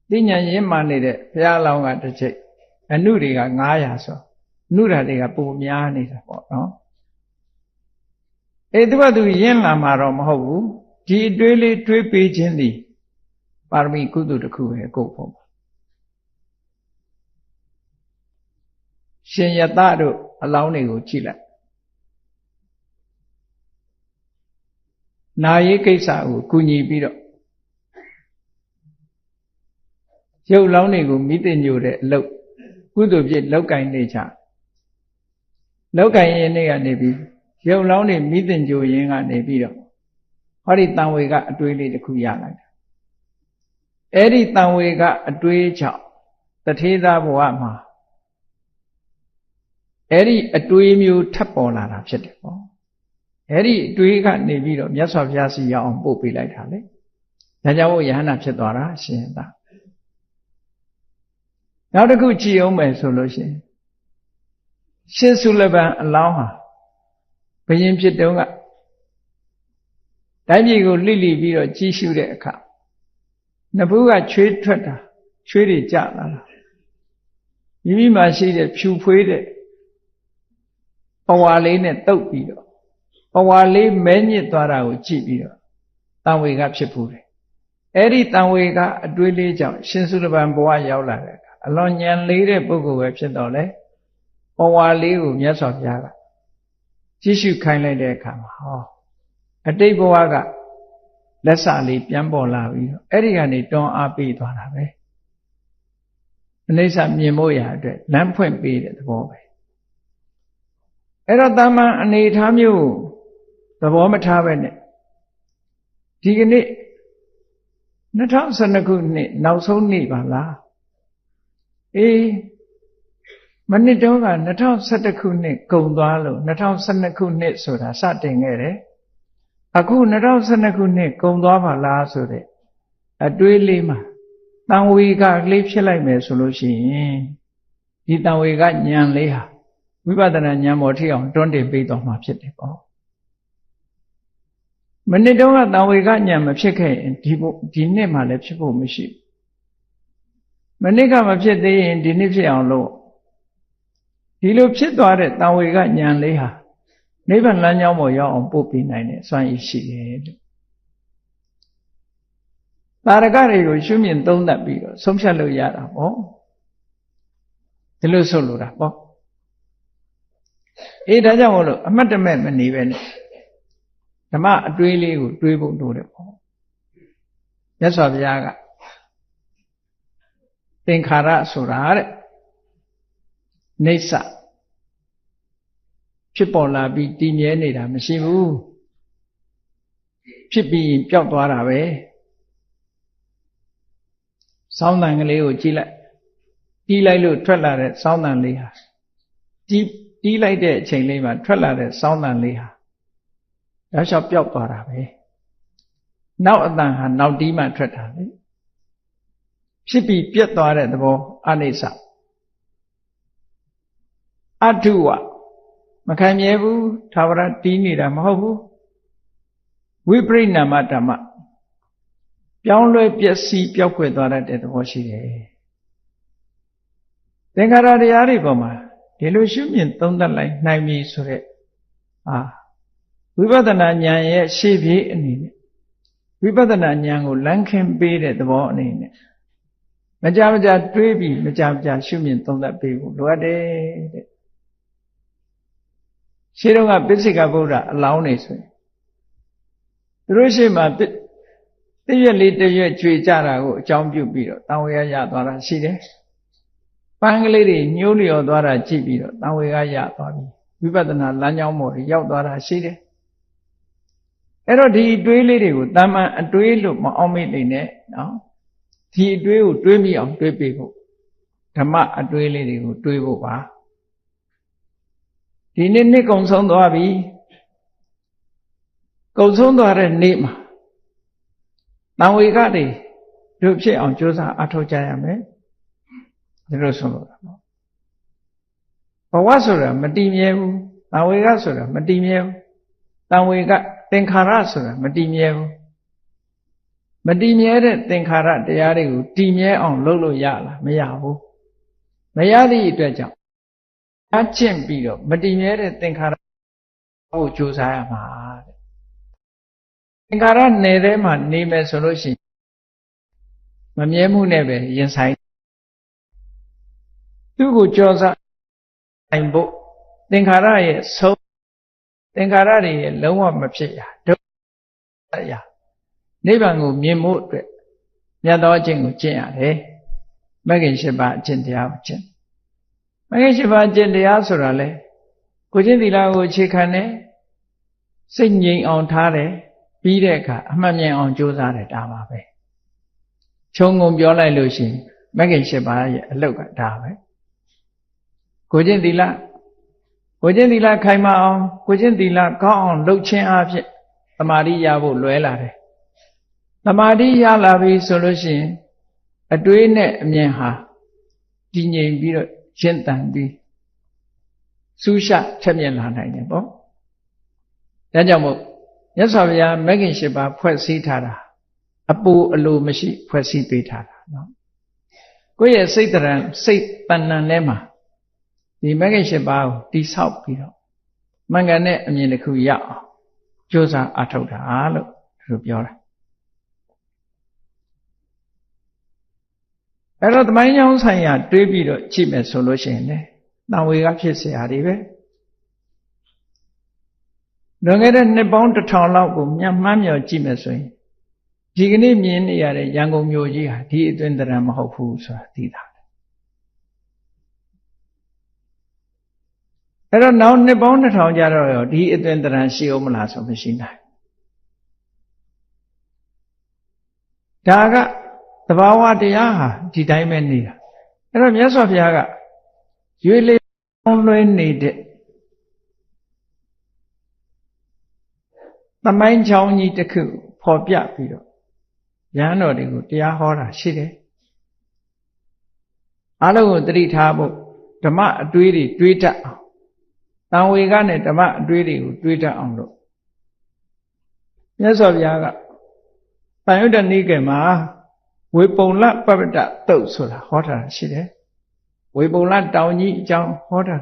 သိဉာဏ်ရင့်မှနေတဲ့ဘုရားလောင်းကတစ်ချိတ်အနုတွေက900ဆိုအနုဓာတွေကပုံများနေတာပေါ့နော်သူကသူရင့်လာမှာတော့မဟုတ်ဘူးဒီအတွေးလေးတွေးပေးခြင်းသည်ပါရမီကုသိုလ်တစ်ခုပဲကိုယ့်ဖို့ရှင်ယတတို့အလောင်းတွေကိုကြည့်လိုက်နာရေးကိစ္စကိုကူညီပြီးတော့ရုပ်လောင်းတွေကိုမိသိညိုတဲ့အလုပ်ကုသိုလ်ဖြစ်လောက်ကင်နေကြလောက်ကင်ရင်တွေကနေပြီးရုပ်လောင်းတွေမိသိညိုရင်းကနေပြီးတော့ဟောဒီတန်ဝေကအတွေးလေးတစ်ခုရလိုက်တာအဲ့ဒီတန်ဝေကအတွေးကြောင့်တထေးသားဘဝမှာအဲ့ဒီအတွေးမျိုးထပ်ပေါ်လာတာဖြစ်တယ်ပေါ့အဲ့ဒီအတွေးကနေပြီးတော့မြတ်စွာဘုရားစီရောက်အောင်ပို့ပေးလိုက်တာလေဒါကြောင့်မို့ယဟန္တာဖြစ်သွားတာရှင်သာနောက်တစ်ခုကြည့်အောင်မယ်ဆိုလို့ရှိရင်ရှင်သုလဗံအလောင်းဟာဘယင်ဖြစ်တုန်းကတိုင်းပြည်ကိုလှိလိပြီးတော့ကြီးရှုတဲ့အခါနဘူးကချွေးထွက်တာချွေးတွေကျလာတာမိမိမှာရှိတဲ့ဖြူဖွေးတဲ့ပဝါလေးနဲ့တုပ်ပြီးတော့ပဝါလေးမဲညစ်သွားတာကိုကြည့်ပြီးတော့တန်ဝေကဖြစ်ဘူးတယ်အဲ့ဒီတန်ဝေကအတွေးလေးကြောင့်ရှင်သုလဗံဘဝရောက်လာတဲ့အခါအလွန်ဉာဏ်လေးတဲ့ပုဂ္ဂိုလ်ပဲဖြစ်တော့လေပဝါလေးကိုမြတ်စွာဘုရားကကြည့်ရှုခိုင်းလိုက်တဲ့အခါမှာဟောအတိတ်ဘဝကလက်စလေးပြန်ပေါ်လာပြီးတော့အဲ့ဒီကနေတွန်းအားပေးသွားတာပဲအနိစ္စမြင်ဖို့ရအတွက်လမ်းဖွင့်ပေးတဲ့သဘောပဲအဲ့တော့တာမန်အနေထားမျိုးသဘောမထားပဲနဲ့ဒီကနေ့2012ခုနှစ်နောက်ဆုံးနေ့ပါလားမနစ်တုန်းက2011ခုနှစ်ကုန်သွားလို့2012ခုနှစ်ဆိုတာစတင်ခဲ့တယ်အခု2012ခုနှစ်ကုန်သွားပါလားဆိုတဲ့အတွေးလေးမှာတန်ဝေကလေးဖြစ်လိုက်မယ်ဆိုလို့ရှိရင်ဒီတန်ဝေကဉာဏ်လေးဟာဝိပဿနာဉာဏ်ပေါ်ထိအောင်တွန်းတင်ပေးတော်မှာဖြစ်တယ်ပေါ့မနစ်တုန်းကတန်ဝေကဉာဏ်မဖြစ်ခဲ့ရင်ဒီနှစ်မှလည်းဖြစ်ဖို့မရှိ မနစ်ကမဖြစ်သေးရင်ဒီနေ့ဖြစ်အောင်လုပ်ဒီလိုဖြစ်သွားတဲ့တံဝေကဉာဏ်လေးဟာနိဗ္ဗာန်လမ်းကြောင်းပေါ်ရောက်အောင်ပို့ပေးနိုင်တဲ့စွမ်းရည်ရှိတယ်လို့တာရကတွေကိုရှုမြင်သုံးသပ်ပြီးတော့ဆုံးဖြတ်လို့ရတာပေါ့ဒီလိုဆိုလိုတာပေါ့ဒါကြောင့်မို့လို့အမှတ်တမဲ့မနေပဲနဲ့ဓမ္မအတွေးလေးကိုတွေးဖို့လိုတယ်ပေါ့မြတ်စွာဘုရားကသင်္ခါရဆိုတာတဲ့နေဆဖြစ်ပေါ်လာပြီးတည်မြဲနေတာမရှိဘူးဖြစ်ပြီးရင်ပျောက်သွားတာပဲစောင်းတန်ကလေးကိုကြည့်လိုက်တီးလိုက်လို့ထွက်လာတဲ့စောင်းတန်လေးဟာတီးလိုက်တဲ့အချိန်လေးမှာထွက်လာတဲ့စောင်းတန်လေးဟာရောလျှောက်ပျောက်သွားတာပဲနောက်အတန်ဟာနောက်တီးမှထွက်တာလေဖြစ်ပြီးပြတ်သွားတဲ့သဘောအနိစ္စအထုဝမခံမြဲဘူးသာဝရတီးနေတာမဟုတ်ဘူးဝိပရိနာမဓမ္မပြောင်းလဲပျက်စီးပျောက်ကွယ်သွားတဲ့သဘောရှိတယ်သင်္ခါရတရားတွေပေါ်မှာဒီလိုရှုမြင်သုံးသပ်လိုက်နိုင်ပြီဆိုတဲ့ဝိပဿနာဉာဏ်ရဲ့ရှေ့ပြေးအနေနဲ့ဝိပဿနာဉာဏ်ကိုလမ်းခင်းပေးတဲ့သဘောအနေနဲ့မကြမကြတွေးပြီးမကြမကြရှုမြင်သုံးသပ်ပေးဖို့လိုအပ်တယ်တဲ့ရှင်းတော့ကပိစိကဗုဒ္ဓအလောင်းနေဆိုရင်သူတို့ရှိမှတရွက်လေးတရွက်ကြွေကြတာကိုအကြောင်းပြုပြီးတော့တန်ဝေကရသွားတာရှိတယ်ပန်းကလေးတွေညှိုးလျော်သွားတာကြည့်ပြီးတော့တန်ဝေကရသွားပြီဝိပဿနာလမ်းကြောင်းပေါ်ရောက်သွားတာရှိတယ်အဲ့တော့ဒီအတွေးလေးတွေကိုတာမန်အတွေးလို့မအောင်မေ့နေနဲ့နော်ဒီအတွေးကိုတွေးမိအောင်တွေးပေးဖို့ဓမ္မအတွေးလေးတွေကိုတွေးဖို့ပါဒီနေ့ကုံဆုံးသွားပြီကုံဆုံးသွားတဲ့နေ့မှာတန်ဝေကတွေတို့ဖြစ်အောင်ကြိုးစားအထောက်ကြရမယ်ဒီလိုဆိုလို့ပေါ့ဘဝဆိုတာမတည်မြဲဘူးတန်ဝေကဆိုတာမတည်မြဲဘူးတန်ဝေကသင်္ခါရဆိုတာမတည်မြဲဘူးမတည်မြဲတဲ့သင်္ခါရတရားတွေကိုတည်မြဲအောင်လုပ်လို့ရလားမရဘူးမရသည့်အတွက်ကြောင့်အကျင့်ပြီးတော့မတည်မြဲတဲ့သင်္ခါရကိုကြိုးစားရမှာတဲ့သင်္ခါရနယ်ထဲမှာနေမယ်ဆိုလို့ရှိရင်မမြဲမှုနဲ့ပဲရင်ဆိုင်သူ့ကိုကြော်စားနိုင်ဖို့သင်္ခါရရဲ့ဆုံးသင်္ခါရတွေရဲ့လုံးဝမဖြစ်ရဒုက္ခရနိဗ္ဗာန်ကိုမြင်ဖို့အတွက်မြတ်သောအကျင့်ကိုကျင့်ရတယ်မဂ္ဂင်၈ပါးအကျင့်တရားကိုကျင့်မဂ္ဂင်၈ပါးအကျင့်တရားဆိုတာလေကိုချင်းသီလကိုအခြေခံတယ်စိတ်ငြိမ်အောင်ထားတယ်ပြီးတဲ့အခါအမှတ်မြင်အောင်ကြိုးစားတယ်ဒါပါပဲခြုံငုံပြောလိုက်လို့ရှိရင်မဂ္ဂင်၈ပါးရဲ့အလုတ်ကဒါပဲကိုချင်းသီလခိုင်မာအောင်ကိုချင်းသီလကောင်းအောင်လုပ်ခြင်းအဖြစ်သမာဓိရဖို့လွယ်လာတယ်သမာဓိရလာပြီဆိုလို့ရှိရင်အတွေးနဲ့အမြင်ဟာတည်ငြိမ်ပြီးတော့ရှင်းတန်ပြီးစူးရှချက်မြင်လာနိုင်တယ်ပေါ့ဒါကြောင့်မို့မြတ်စွာဘုရားမဂ္ဂင်၈ပါးဖွဲ့စည်းထားတာအပူအလိုမရှိဖွဲ့စည်းပေးထားတာနော်ကိုယ့်ရဲ့စိတ်တဏ္ဍထဲမှာဒီမဂ္ဂင်၈ပါးကိုတိဆောက်ပြီးတော့မှန်ကန်တဲ့အမြင်တစ်ခုရအောင်ကြိုးစားအထောက်တာလို့သူပြောတာအဲ့တော့သမိုင်းကြောင်းဆိုင်ရာတွေးပြီးတော့ကြည့်မယ်ဆိုလို့ရှိရင်လေတန်ဝေကဖြစ်เสียရတွေပဲလွန်ခဲ့တဲ့နှစ်ပေါင်း1000လောက်ကိုမျက်မှန်းမျှော်ကြည့်မယ်ဆိုရင်ဒီကနေ့မြင်နေရတဲ့ရန်ကုန်မြို့ကြီးဟာဒီအတွင်းတရံမဟုတ်ဘူးဆိုတာသိတာအဲ့တော့နောက်နှစ်ပေါင်း1000ကြာတော့ရောဒီအတွင်းတရံရှိအောင်မလားဆိုမရှိနိုင်ဒါကသဘာဝတရားဟာဒီတိုင်းပဲနေတာအဲ့တော့မြတ်စွာဘုရားကရွေလေးလွှဲနေတဲ့သမိုင်းချောင်းကြီးတစ်ခုဖော်ပြပြီးတော့ရဟန်းတော်တွေကိုတရားဟောတာရှိတယ်အားလုံးကိုသတိထားဖို့ဓမ္မအတွေးတွေတွေးတတ်အောင်တန်ဝေကနဲ့ဓမ္မအတွေးတွေကိုတွေးတတ်အောင်လို့မြတ်စွာဘုရားကတန်ယုတ္တနိကေမှာဝ ဝေပုံလပပ္ပတတုတ်ဆိုတာဟောတာရှိတယ်ဝေပုံလတောင်ကြီးအကြောင်းဟောတာ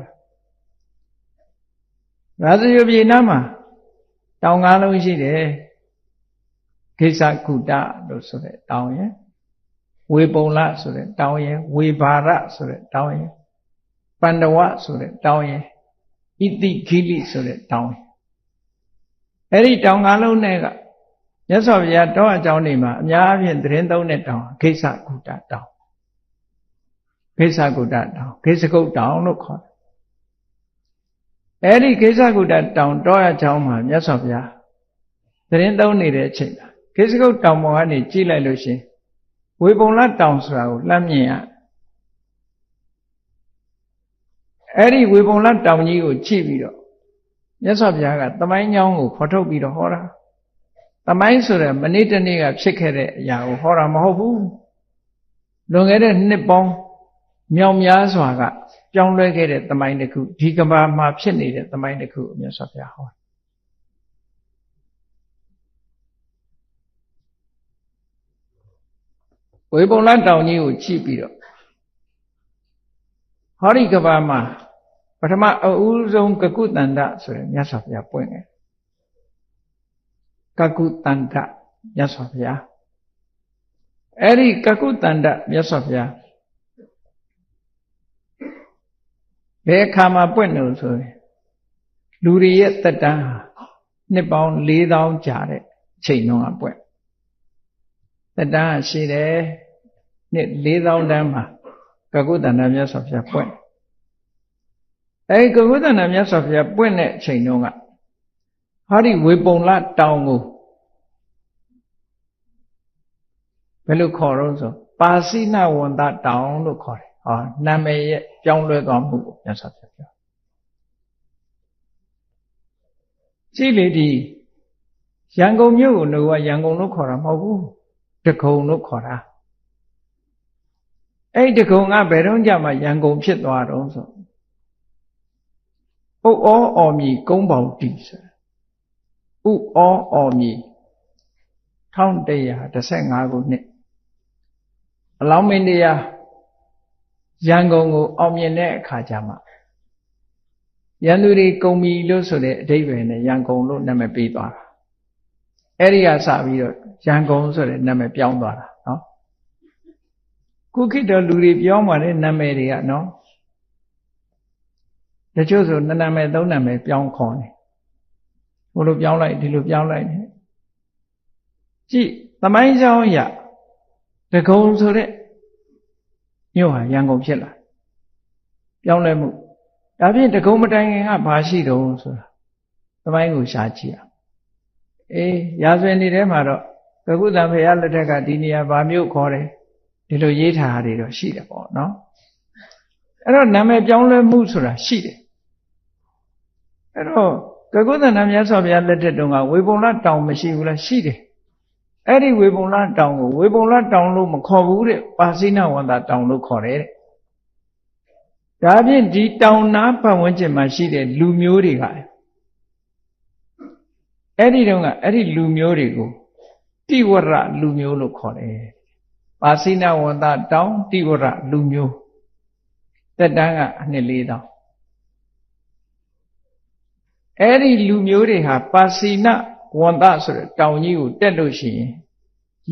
ရာဇယပြည်နားမှာတောင် 5 လုံးရှိတယ်ကိစ္စကုတလို့ဆိုတဲ့တောင်ရဲ့ဝေပုံလဆိုတဲ့တောင်ရဲ့ဝေဘာရဆိုတဲ့တောင်ရဲ့ပန္ဒဝဆိုတဲ့တောင်ရဲ့ဣတိခိလိဆိုတဲ့တောင်အဲ့ဒီတောင် 5 လုံးနဲ့ကမြတ်စွာဘုရားတောအကြောင်းတွေမှာအများအားဖြင့်သတင်းသုံးတဲ့တောင်ကိစ္စကုတတောင်ကိစ္စကုတတောင်ကိစ္စကုတ်တောင်လို့ခေါ်တယ်အဲ့ဒီကိစ္စကုတတောင်တောအကြောင်းမှာမြတ်စွာဘုရားသတင်းသုံးနေတဲ့အချိန်မှာကိစ္စကုတ်တောင်ပေါ်ကနေကြည့်လိုက်လို့ရှိရင်ဝေပုံလတောင်ဆိုတာကိုလှမ်းမြင်ရအဲ့ဒီဝေပုံလတောင်ကြီးကိုကြည့်ပြီးတော့မြတ်စွာဘုရားကသမိုင်းကြောင်းကိုဖော်ထုတ်ပြီးတော့ဟောတာသမိုင်းဆိုတဲ့မနေ့တနေ့ကဖြစ်ခဲ့တဲ့အရာကိုဟောတာမဟုတ်ဘူးလွန်ခဲ့တဲ့နှစ်ပေါင်းမြောက်များစွာကပြောင်းလဲခဲ့တဲ့သမိုင်းတစ်ခုဒီကမ္ဘာမှာဖြစ်နေတဲ့သမိုင်းတစ်ခုကိုမြတ်စွာဘုရားဟောဝေပုံလတောင်ကြီးကိုကြည့်ပြီးတော့ဟောဒီကမ္ဘာမှာပထမအဦးဆုံးကကုတန္တဆိုတဲ့မြတ်စွာဘုရားပွင့်တယ်ကကုတန္တမြတ်စွာဘုရားအဲ့ဒီကကုတန္တမြတ်စွာဘုရားဘယ်အခါမှာပွင့်လို့ဆိုရင်လူတွေရဲ့တက်တန်းဟာနှစ်ပေါင်း 4000 ကြာတဲ့အချိန်တုန်းကပွင့်တက်တန်းဟာရှိတယ်နှစ် 4000 တန်းမှာကကုတန္တမြတ်စွာဘုရားပွင့်အဲဒီကကုတန္တမြတ်စွာဘုရားပွင့်တဲ့အချိန်တုန်းကဟာဒီဝေပုံလတောင်ကိုဘယ်လိုခေါ်တော့ဆိုပါစိနဝန္တတောင်လို့ခေါ်တယ်ဟောနာမည်ရဲ့ပြောင်းလဲသွားမှုကိုမြတ်စွာဘုရားပြောကြည့်လေဒီရန်ကုန်မြို့ကိုတော့ရန်ကုန်လို့ခေါ်တာမဟုတ်ဘူးတကုံလို့ခေါ်တာအဲ့ဒီတကုံကဘယ်တော့ကြမှာရန်ကုန်ဖြစ်သွားတော့ဆိုဥဩအော်မြီကုန်းပေါင်တီဆိုဥဩအော်မြီ1115 ခုနှစ်အလောင်းမင်းတရားရန်ကုန်ကိုအောင်မြင်တဲ့အခါကျမှရန်သူတွေကုန်ပြီလို့ဆိုတဲ့အဓိပ္ပာယ်နဲ့ရန်ကုန်လို့နာမည်ပေးသွားတာအဲ့ဒီကစပြီးတော့ရန်ကုန်ဆိုတဲ့နာမည်ပြောင်းသွားတာနော်ခုခေတ်တော့လူတွေပြောင်းပါတယ်နာမည်တွေကနော်တချို့ဆို2 နာမည် 3 နာမည်ပြောင်းခေါ်နေဟိုလိုပြောင်းလိုက်ဒီလိုပြောင်းလိုက်နေကြည့်သမိုင်းကြောင်းရတကုံဆိုတဲ့မြို့ဟာရန်ကုန်ဖြစ်လာပြောင်းလဲမှုဒါဖြင့်တကုံမတိုင်ခင်ကဘာရှိတုံးဆိုတာသမိုင်းကိုရှားကြည့်ရအေးရာဇဝင်တွေထဲမှာတော့ကကုသံဘုရားလက်ထက်ကဒီနေရာဘာမြို့ခေါ်တယ်ဒီလိုရေးထားတာတွေတော့ရှိတယ်ပေါ့နော်အဲ့တော့နာမည်ပြောင်းလဲမှုဆိုတာရှိတယ်အဲ့တော့ကကုသန္တမြတ်စွာဘုရားလက်ထက်တုန်းကဝေပုံလတောင်မရှိဘူးလားရှိတယ်အဲ့ဒီဝေပုံလတောင်ကိုဝေပုံလတောင်လို့မခေါ်ဘူးတဲ့ပါစိနဝန္တတောင်လို့ခေါ်တယ်တဲ့ဒါဖြင့်ဒီတောင်နာပတ်ဝန်းကျင်မှာရှိတဲ့လူမျိုးတွေကအဲ့ဒီတုန်းကအဲ့ဒီလူမျိုးတွေကိုတိဝရလူမျိုးလို့ခေါ်တယ်ပါစိနဝန္တတောင်တိဝရလူမျိုးတက်တန်းကအနှစ် 4000အဲ့ဒီလူမျိုးတွေဟာပါစိနဝန္တဆိုတဲ့တောင်ကြီးကိုတက်လို့ရှိရင်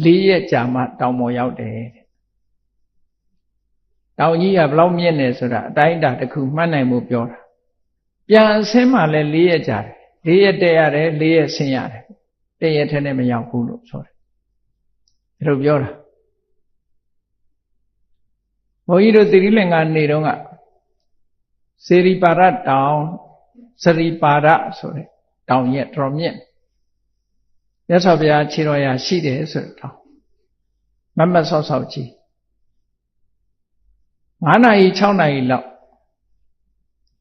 4 ရက်ကြာမှတောင်ပေါ်ရောက်တယ်တောင်ကြီးကဘယ်လောက်မြင့်နေဆိုတာအတိုင်းအတာတစ်ခုမှတ်နိုင်မှုပြောတာပြန်အဆင်းမှလည်း4 ရက်ကြာတယ်4 ရက်တက်ရတယ်4 ရက်ဆင်းရတယ်1 ရက်ထဲနဲ့မရောက်ဘူးလို့ဆိုတယ်ဒါလိုပြောတာဘုန်းကြီးတို့သီရိလင်္ကာနေတုန်းကစေရီပါရတောင်စရိပါရဆိုတဲ့တောင်ရဲ့တော်မြင့်မြတ်စွာဘုရားခြေတော်ရာရှိတယ်ဆိုတဲ့တောင်မတ်မတ်ဆောက်ဆောက်ကြီး9 နာရီ 6 နာရီလောက်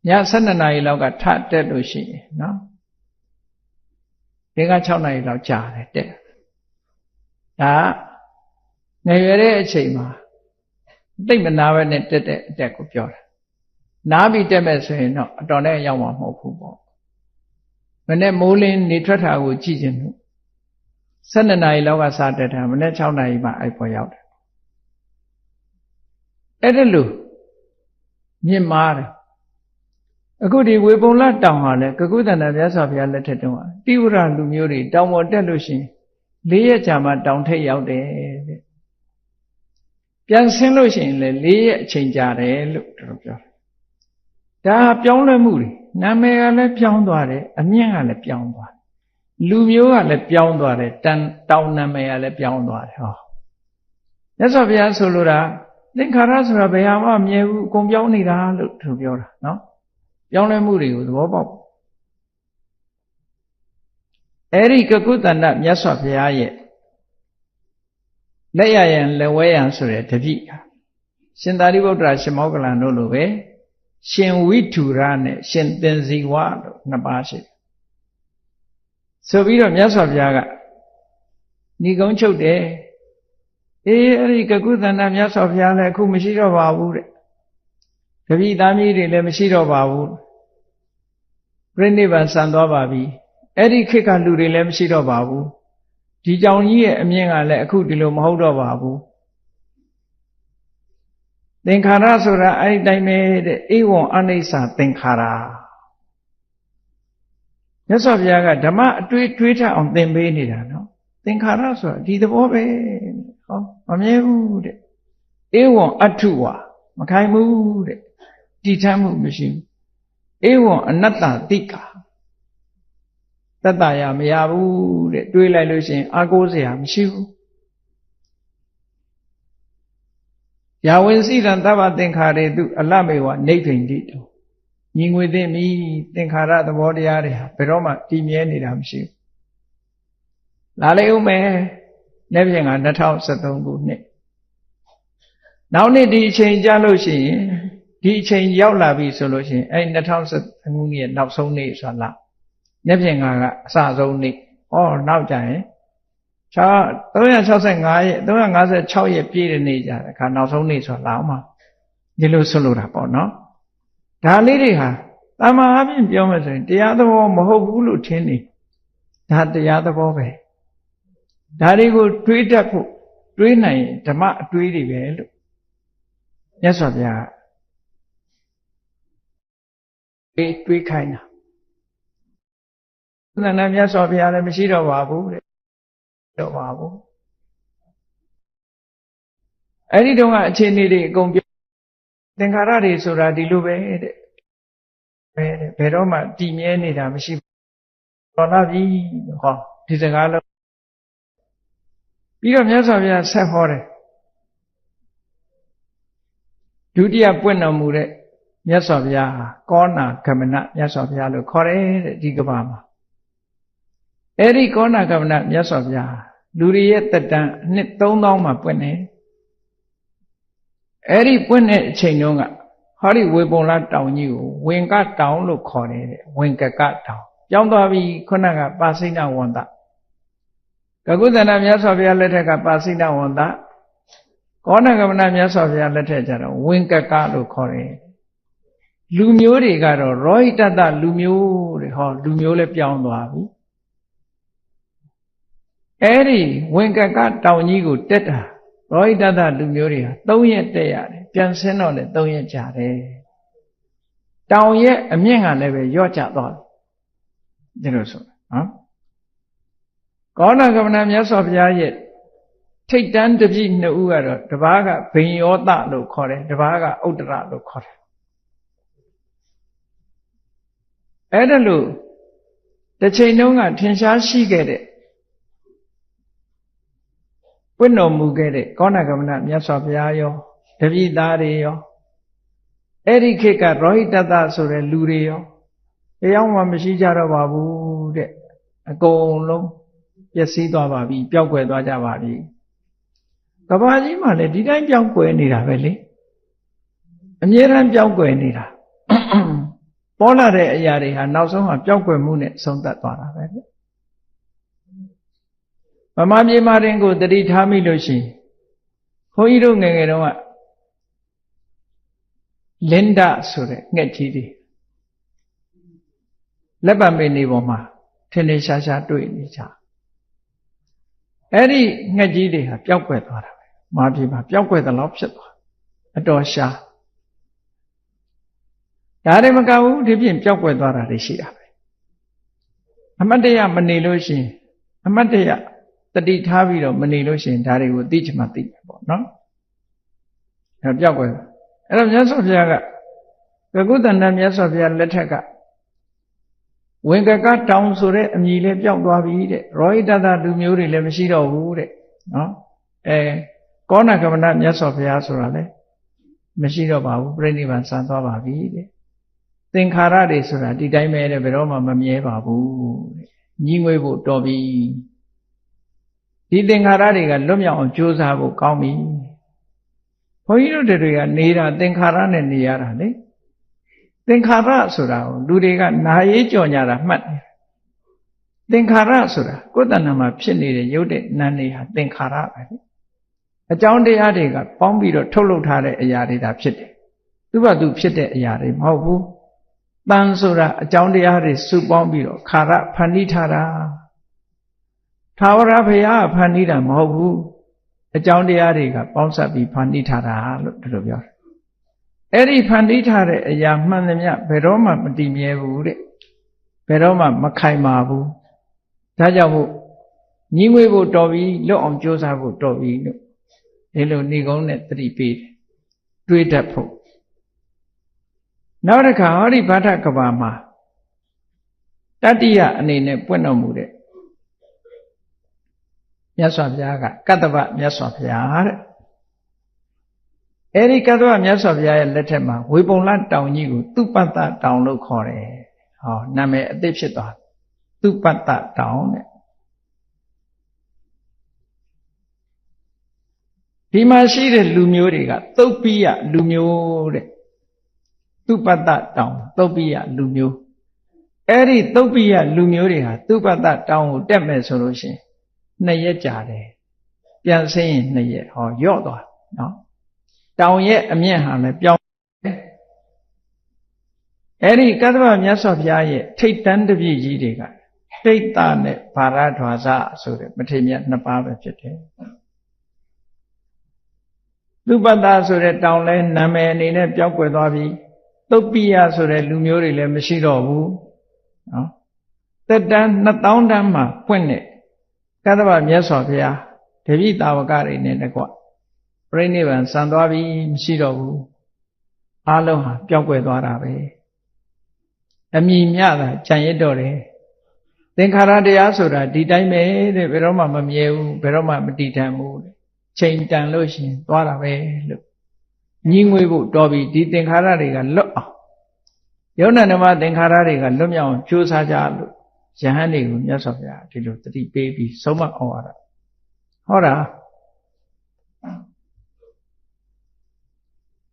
ည12 နာရီလောက်ကထတက်လို့ရှိရင်နော်ဒီက6 နာရီလောက်ကြာတယ်တက်ဒါငယ်ရွယ်တဲ့အချိန်မှာတိတ်မနာပဲနဲ့တက်တဲ့အတက်ကိုပြောတာနားပြီးတက်မဲ့ဆိုရင်တော့အတော်နဲ့ရောက်မှာမဟုတ်ဘူးပေါ့မနေ့မိုးလင်းနေထွက်တာကိုကြည့်ခြင်းလို့12 နာရီလောက်ကစတက်တာမနေ့6 နာရီမှအဲ့ပေါ်ရောက်တယ် အဲ့ဒါလို့မြင့်မားတယ်အခုဒီဝေပုံလတောင်ဟာလဲကကုသန္တာမြတ်စွာဘုရားလက်ထက်တုန်းကတိဝရလူမျိုးတွေတောင်ပေါ်တက်လို့ရှိရင်၄ရက်ကြာမှတောင်ထိပ်ရောက်တယ်တဲ့ပြန်ဆင်းလို့ရှိရင်လည်း၄ရက်အချိန်ကြာတယ်လို့တို့ပြောတယ်ဒါပြောင်းလဲမှုတွေနာမည်ကလည်းပြောင်းသွားတယ်အမြင့်ကလည်းပြောင်းသွားတယ်လူမျိုးကလည်းပြောင်းသွားတယ်တောင်နာမည်ကလည်းပြောင်းသွားတယ်ဟောမြတ်စွာဘုရားဆိုလိုတာသင်္ခါရဆိုတာဘယ်ဟာမှမမြဲဘူးအကုန်ပြောင်းနေတာလို့သူပြောတာနော်ပြောင်းလဲမှုတွေကိုသဘောပေါက်အဲ့ဒီကကုတ္တန္တမြတ်စွာဘုရားရဲ့လက်ရယံလက်ဝဲယံဆိုတဲ့တပည့်ရှင်သာရိပုတ္တရာရှင်မောဂလန်တို့လိုပဲရှင်ဝိထုရနဲ့ရှင်သင်္ဇီဝလို့နှစ်ပါးရှိတယ်ဆိုပြီးတော့မြတ်စွာဘုရားကဏီကုံးချုပ်တယ်အဲ့ဒီကကုသန္တမြတ်စွာဘုရားလည်းအခုမရှိတော့ပါဘူးတဲ့တပည့်သားမျိုးတွေလည်းမရှိတော့ပါဘူးပြိဋိဘံဆံသွားပါပြီအဲ့ဒီခေတ်ကလူတွေလည်းမရှိတော့ပါဘူးဒီကြောင်ကြီးရဲ့အမြင့်ကလည်းအခုဒီလိုမဟုတ်တော့ပါဘူးသင်္ခါရဆိုတာအဲ့ဒီတိုင်းပဲတဲ့ဧဝံအနိစ္စသင်္ခါရမြတ်စွာဘုရားကဓမ္မအတွေးထအောင်သင်ပေးနေတာနော်သင်္ခါရဆိုတာဒီသဘောပဲဟောမမြဲဘူးတဲ့ဧဝံအထုဝါမခိုင်ဘူးတဲ့တည်ထမ်းမှုမရှိဘူးဧဝံအနတ္တတိကာတတ္တရာမရဘူးတဲ့တွေးလိုက်လို့ရှိရင်အာကိုးစရာမရှိဘူးယာဝင်စိတံသဗ္ဗသင်္ခါရေတုအလမေဝနေဋ္ဌိန်တိတောညီငွေသိမီသင်္ခါရသဘောတရားတွေဟာဘယ်တော့မှတည်မြဲနေတာမရှိဘူးလာလေဦးမယ်နေ့ပြင်က2013ခုနှစ်နောက်နှစ်ဒီအချိန်ကြာလို့ရှိရင်ဒီအချိန်ရောက်လာပြီဆိုလို့ရှိရင်အဲ့2013ခုနှစ်နောက်ဆုံးနေ့ဆိုတာလားနေ့ပြင်ကအစဆုံးနေ့ဩနောက်ကြရင်365ရက်356ရက်ပြည့်တဲ့နေ့ကြတယ်ခါနောက်ဆုံးနေ့ဆိုတာလားမှဒီလိုဆိုလိုတာပေါ့နော်ဒါလေးတွေဟာတမန်အပြင်ပြောမယ်ဆိုရင်တရားသဘောမဟုတ်ဘူးလို့ထင်နေဒါတရားသဘောပဲဒါတွေကိုတွေးတတ်ဖို့တွေးနိုင်ဓမ္မအတွေးတွေပဲလို့မြတ်စွာဘုရားတွေးခိုင်းတာသန္တာမြတ်စွာဘုရားလည်းမရှိတော့ပါဘူးတဲ့တော့ပါဘူးအဲ့ဒီတုန်းကအခြေအနေတွေအကုန်ပြောသင်္ခါရတွေဆိုတာဒီလိုပဲတဲ့ဘယ်တော့မှတည်မြဲနေတာမရှိဘူးတော်လာပြီဟောဒီစကားလုံးပြီးတော့မြတ်စွာဘုရားဆက်ဟောတယ်ဒုတိယပွင့်တော်မူတဲ့မြတ်စွာဘုရားဟာကောဏဂမနမြတ်စွာဘုရားလို့ခေါ်တယ်တဲ့ဒီကဘာမှာအဲ့ဒီကောဏဂမနမြတ်စွာဘုရားလူတွေရဲ့တက်တန်းနှစ်3000မှာပွင့်တယ်အဲ့ဒီပွင့်တဲ့အချိန်တုန်းကဟောဒီဝေပုံလတောင်ကြီးကိုဝင်ကတောင်လို့ခေါ်တယ်တဲ့ဝင်ကကတောင်ပြောင်းသွားပြီခုနကပါစိဏဝန္တကကုသန္တမြတ်စွာဘုရားလက်ထက်ကပါစိဏဝန္တကောဏဂမနမြတ်စွာဘုရားလက်ထက်ကျတော့ဝင်ကကလို့ခေါ်တယ်လူမျိုးတွေကတော့ရောဟိတတလူမျိုးတဲ့ဟောလူမျိုးလည်းပြောင်းသွားပြီအဲ့ဒီဝင်ကကတောင်ကြီးကိုတက်တာရောဟိတတလူမျိုးတွေဟာ3ရက်တက်ရတယ်ပြန်ဆင်းတော့လည်း3ရက်ကြာတယ်တောင်ရဲ့အမြင့်ကလည်းပဲရော့ကျသွားတယ်ဒီလိုဆိုနော်ကောဏဂမနမြတ်စွာဘုရားရဲ့ထိတ်တန်းတပည့်2ဦးကတော့တစ်ပါးကဘိညောတလို့ခေါ်တယ်တစ်ပါးကဥဒ္ဒရလို့ခေါ်တယ်အဲ့ဒါလို့တစ်ချိန်တုန်းကထင်ရှားရှိခဲ့တဲ့ပွင့်တော်မူခဲ့တဲ့ကောဏဂမနမြတ်စွာဘုရားရောတပည့်သားတွေရောအဲ့ဒီခေတ်ကရောဟိတတဆိုတဲ့လူတွေရောတရားမှမရှိကြတော့ပါဘူးတဲ့အကုန်လုံးပျက်စီးသွားပါပြီပျောက်ကွယ်သွားကြပါပြီကဘာကြီးမှလည်းဒီတိုင်းပျောက်ကွယ်နေတာပဲလေအမြဲတမ်းပျောက်ကွယ်နေတာပေါ်လာတဲ့အရာတွေဟာနောက်ဆုံးဟာပျောက်ကွယ်မှုနဲ့ဆုံးသက်သွားတာပဲဗမာပြည်မှာတင်ကိုတတိထားမိလို့ရှိရင်ဘုန်းကြီးတို့ငယ်ငယ်တုန်းကလင်းဒဆိုတဲ့ငှက်ကြီးတွေလက်ပံပင်တွေပေါ်မှာထင်းထင်းရှားရှားတွေ့နေကြအဲ့ဒီငှက်ကြီးတွေဟာပျောက်ကွယ်သွားတာပဲမာပြည်မှာပျောက်ကွယ်သလောက်ဖြစ်သွား အတော်ရှားဒါတွေမကဘူးဒီပြင်ပျောက်ကွယ်သွားတာတွေရှိတာပဲအမတ်တရမနေလို့ရှိရင်အမတ်တရတတိထားပြီးတော့မနေလို့ရှိရင်ဒါတွေကိုသိချင်မှသိမယ်ပေါ့နော်အဲပျောက်ကွယ်အဲ့တော့မြတ်စွာဘုရားကကကုသန္တမြတ်စွာဘုရားလက်ထက်ကဝင်ကကတောင်ဆိုတဲ့အမည်လေးပျောက်သွားပြီတဲ့ရောဟိတတလူမျိုးတွေလည်းမရှိတော့ဘူးတဲ့နော်ကောဏကမဏမြတ်စွာဘုရားဆိုတာလည်းမရှိတော့ပါဘူးပြိဋိဘံဆံသွားပါပြီတဲ့သင်္ခါရတွေဆိုတာဒီတိုင်းပဲတဲ့ဘယ်တော့မှမမြဲပါဘူးတဲ့ညီငွေဖို့တော်ပြီဒီသင်္ခါရတွေကလွတ်မြောက်အောင်ကြိုးစားဖို့ကောင်းပြီဘုန်းကြီးတို့တွေကနေတာသင်္ခါရနဲ့နေရတာလေသင်္ခါရဆိုတာကိုလူတွေကနာရေးကြော်ညာတာမှတ်တယ်သင်္ခါရဆိုတာကိုယ်တဏ္ဍာမှာဖြစ်နေတဲ့ရုပ်တဲ့နာနေဟာသင်္ခါရပဲလေအကြောင်းတရားတွေကပေါင်းပြီးတော့ထုတ်လုပ်ထားတဲ့အရာတွေဒါဖြစ်တယ်သူ့ဘာသူဖြစ်တဲ့အရာတွေမဟုတ်ဘူးတန်ဆိုတာအကြောင်းတရားတွေစုပေါင်းပြီးတော့ခါရဖန်တီးထားတာထာဝရဘုရားဖန်တီးတာမဟုတ်ဘူးအကြောင်းတရားတွေကပေါင်းစပ်ပြီးဖန်တီးထားတာလို့ဒီလိုပြောတယ်အဲ့ဒီဖန်တီးထားတဲ့အရာမှန်သမျှဘယ်တော့မှမတည်မြဲဘူးတဲ့ဘယ်တော့မှမခိုင်မာဘူးဒါကြောင့်မို့ညီငွေဖို့တော်ပြီလွတ်အောင်ကြိုးစားဖို့တော်ပြီလို့ဒီလိုဏိကုံးနဲ့သတိပေးတယ်တွေးတတ်ဖို့နောက်တစ်ခါဟောဒီဗာထကဘာမှာတတိယအနေနဲ့ပွင့်တော်မူတဲ့မြတ်စွာဘုရားကကတ္တဗမြတ်စွာဘုရားတဲ့အဲဒီကတ္တဗမြတ်စွာဘုရားရဲ့လက်ထက်မှာဝေပုံလတောင်ကြီးကိုသူပတ္တတောင်လို့ခေါ်တယ်ဟောနာမည်အသစ်ဖြစ်သွားသူပတ္တတောင်တဲ့ဒီမှာရှိတဲ့လူမျိုးတွေကသုတ်ပိယလူမျိုးတဲ့သူပတ္တတောင်သုတ်ပိယလူမျိုးအဲ့ဒီသုတ်ပိယလူမျိုးတွေဟာသူပတ္တတောင်ကိုတက်မယ်ဆိုလို့ရှိရင်2 ရက်ကြာတယ်ပြန်ဆင်းရင်2 ရက်ဟောယော့သွားနော်တောင်ရဲ့အမြင့်ဟာလည်းပြောင်းအဲ့ဒီကတ္တဗမြတ်စွာဘုရားရဲ့ထိတ်တန်းတပြည့်ကြီးတွေကတိတ်တနဲ့ဘာရဒွါစဆိုတဲ့မထေရမြတ်2 ပါးပဲဖြစ်တယ်သူပတ္တဆိုတဲ့တောင်လဲနာမည်အနေနဲ့ပျောက်ကွယ်သွားပြီသုတ်ပိယဆိုတဲ့လူမျိုးတွေလည်းမရှိတော့ဘူးနော်သက်တမ်း2000 တန်းမှာပွင့်တဲ့ကတ္တဗမြတ်စွာဘုရားတပည့်တာဝကတွေနဲ့တကွပြိဋိဘံဆံသွားပြီမရှိတော့ဘူးအားလုံးဟာပျောက်ကွယ်သွားတာပဲအမြင်မြတာကြံရစ်တော့တယ်သင်္ခါရတရားဆိုတာဒီတိုင်းပဲတဲ့ဘယ်တော့မှမမြဲဘူးဘယ်တော့မှမတည်ထံဘူးတဲ့ချိန်တန်လို့ရှိရင်သွားတာပဲလို့ညီငွေဖို့တော်ပြီဒီသင်္ခါရတွေကလွတ်အောင်ယုံနာဓမ္မသင်္ခါရတွေကလွတ်မြောက်အောင်ကြိုးစားကြလို့ယဟန်တွေကိုမြတ်စွာဘုရားဒီလိုတတိပေးပြီးဆုံးမအောင်ရတာဟောတာ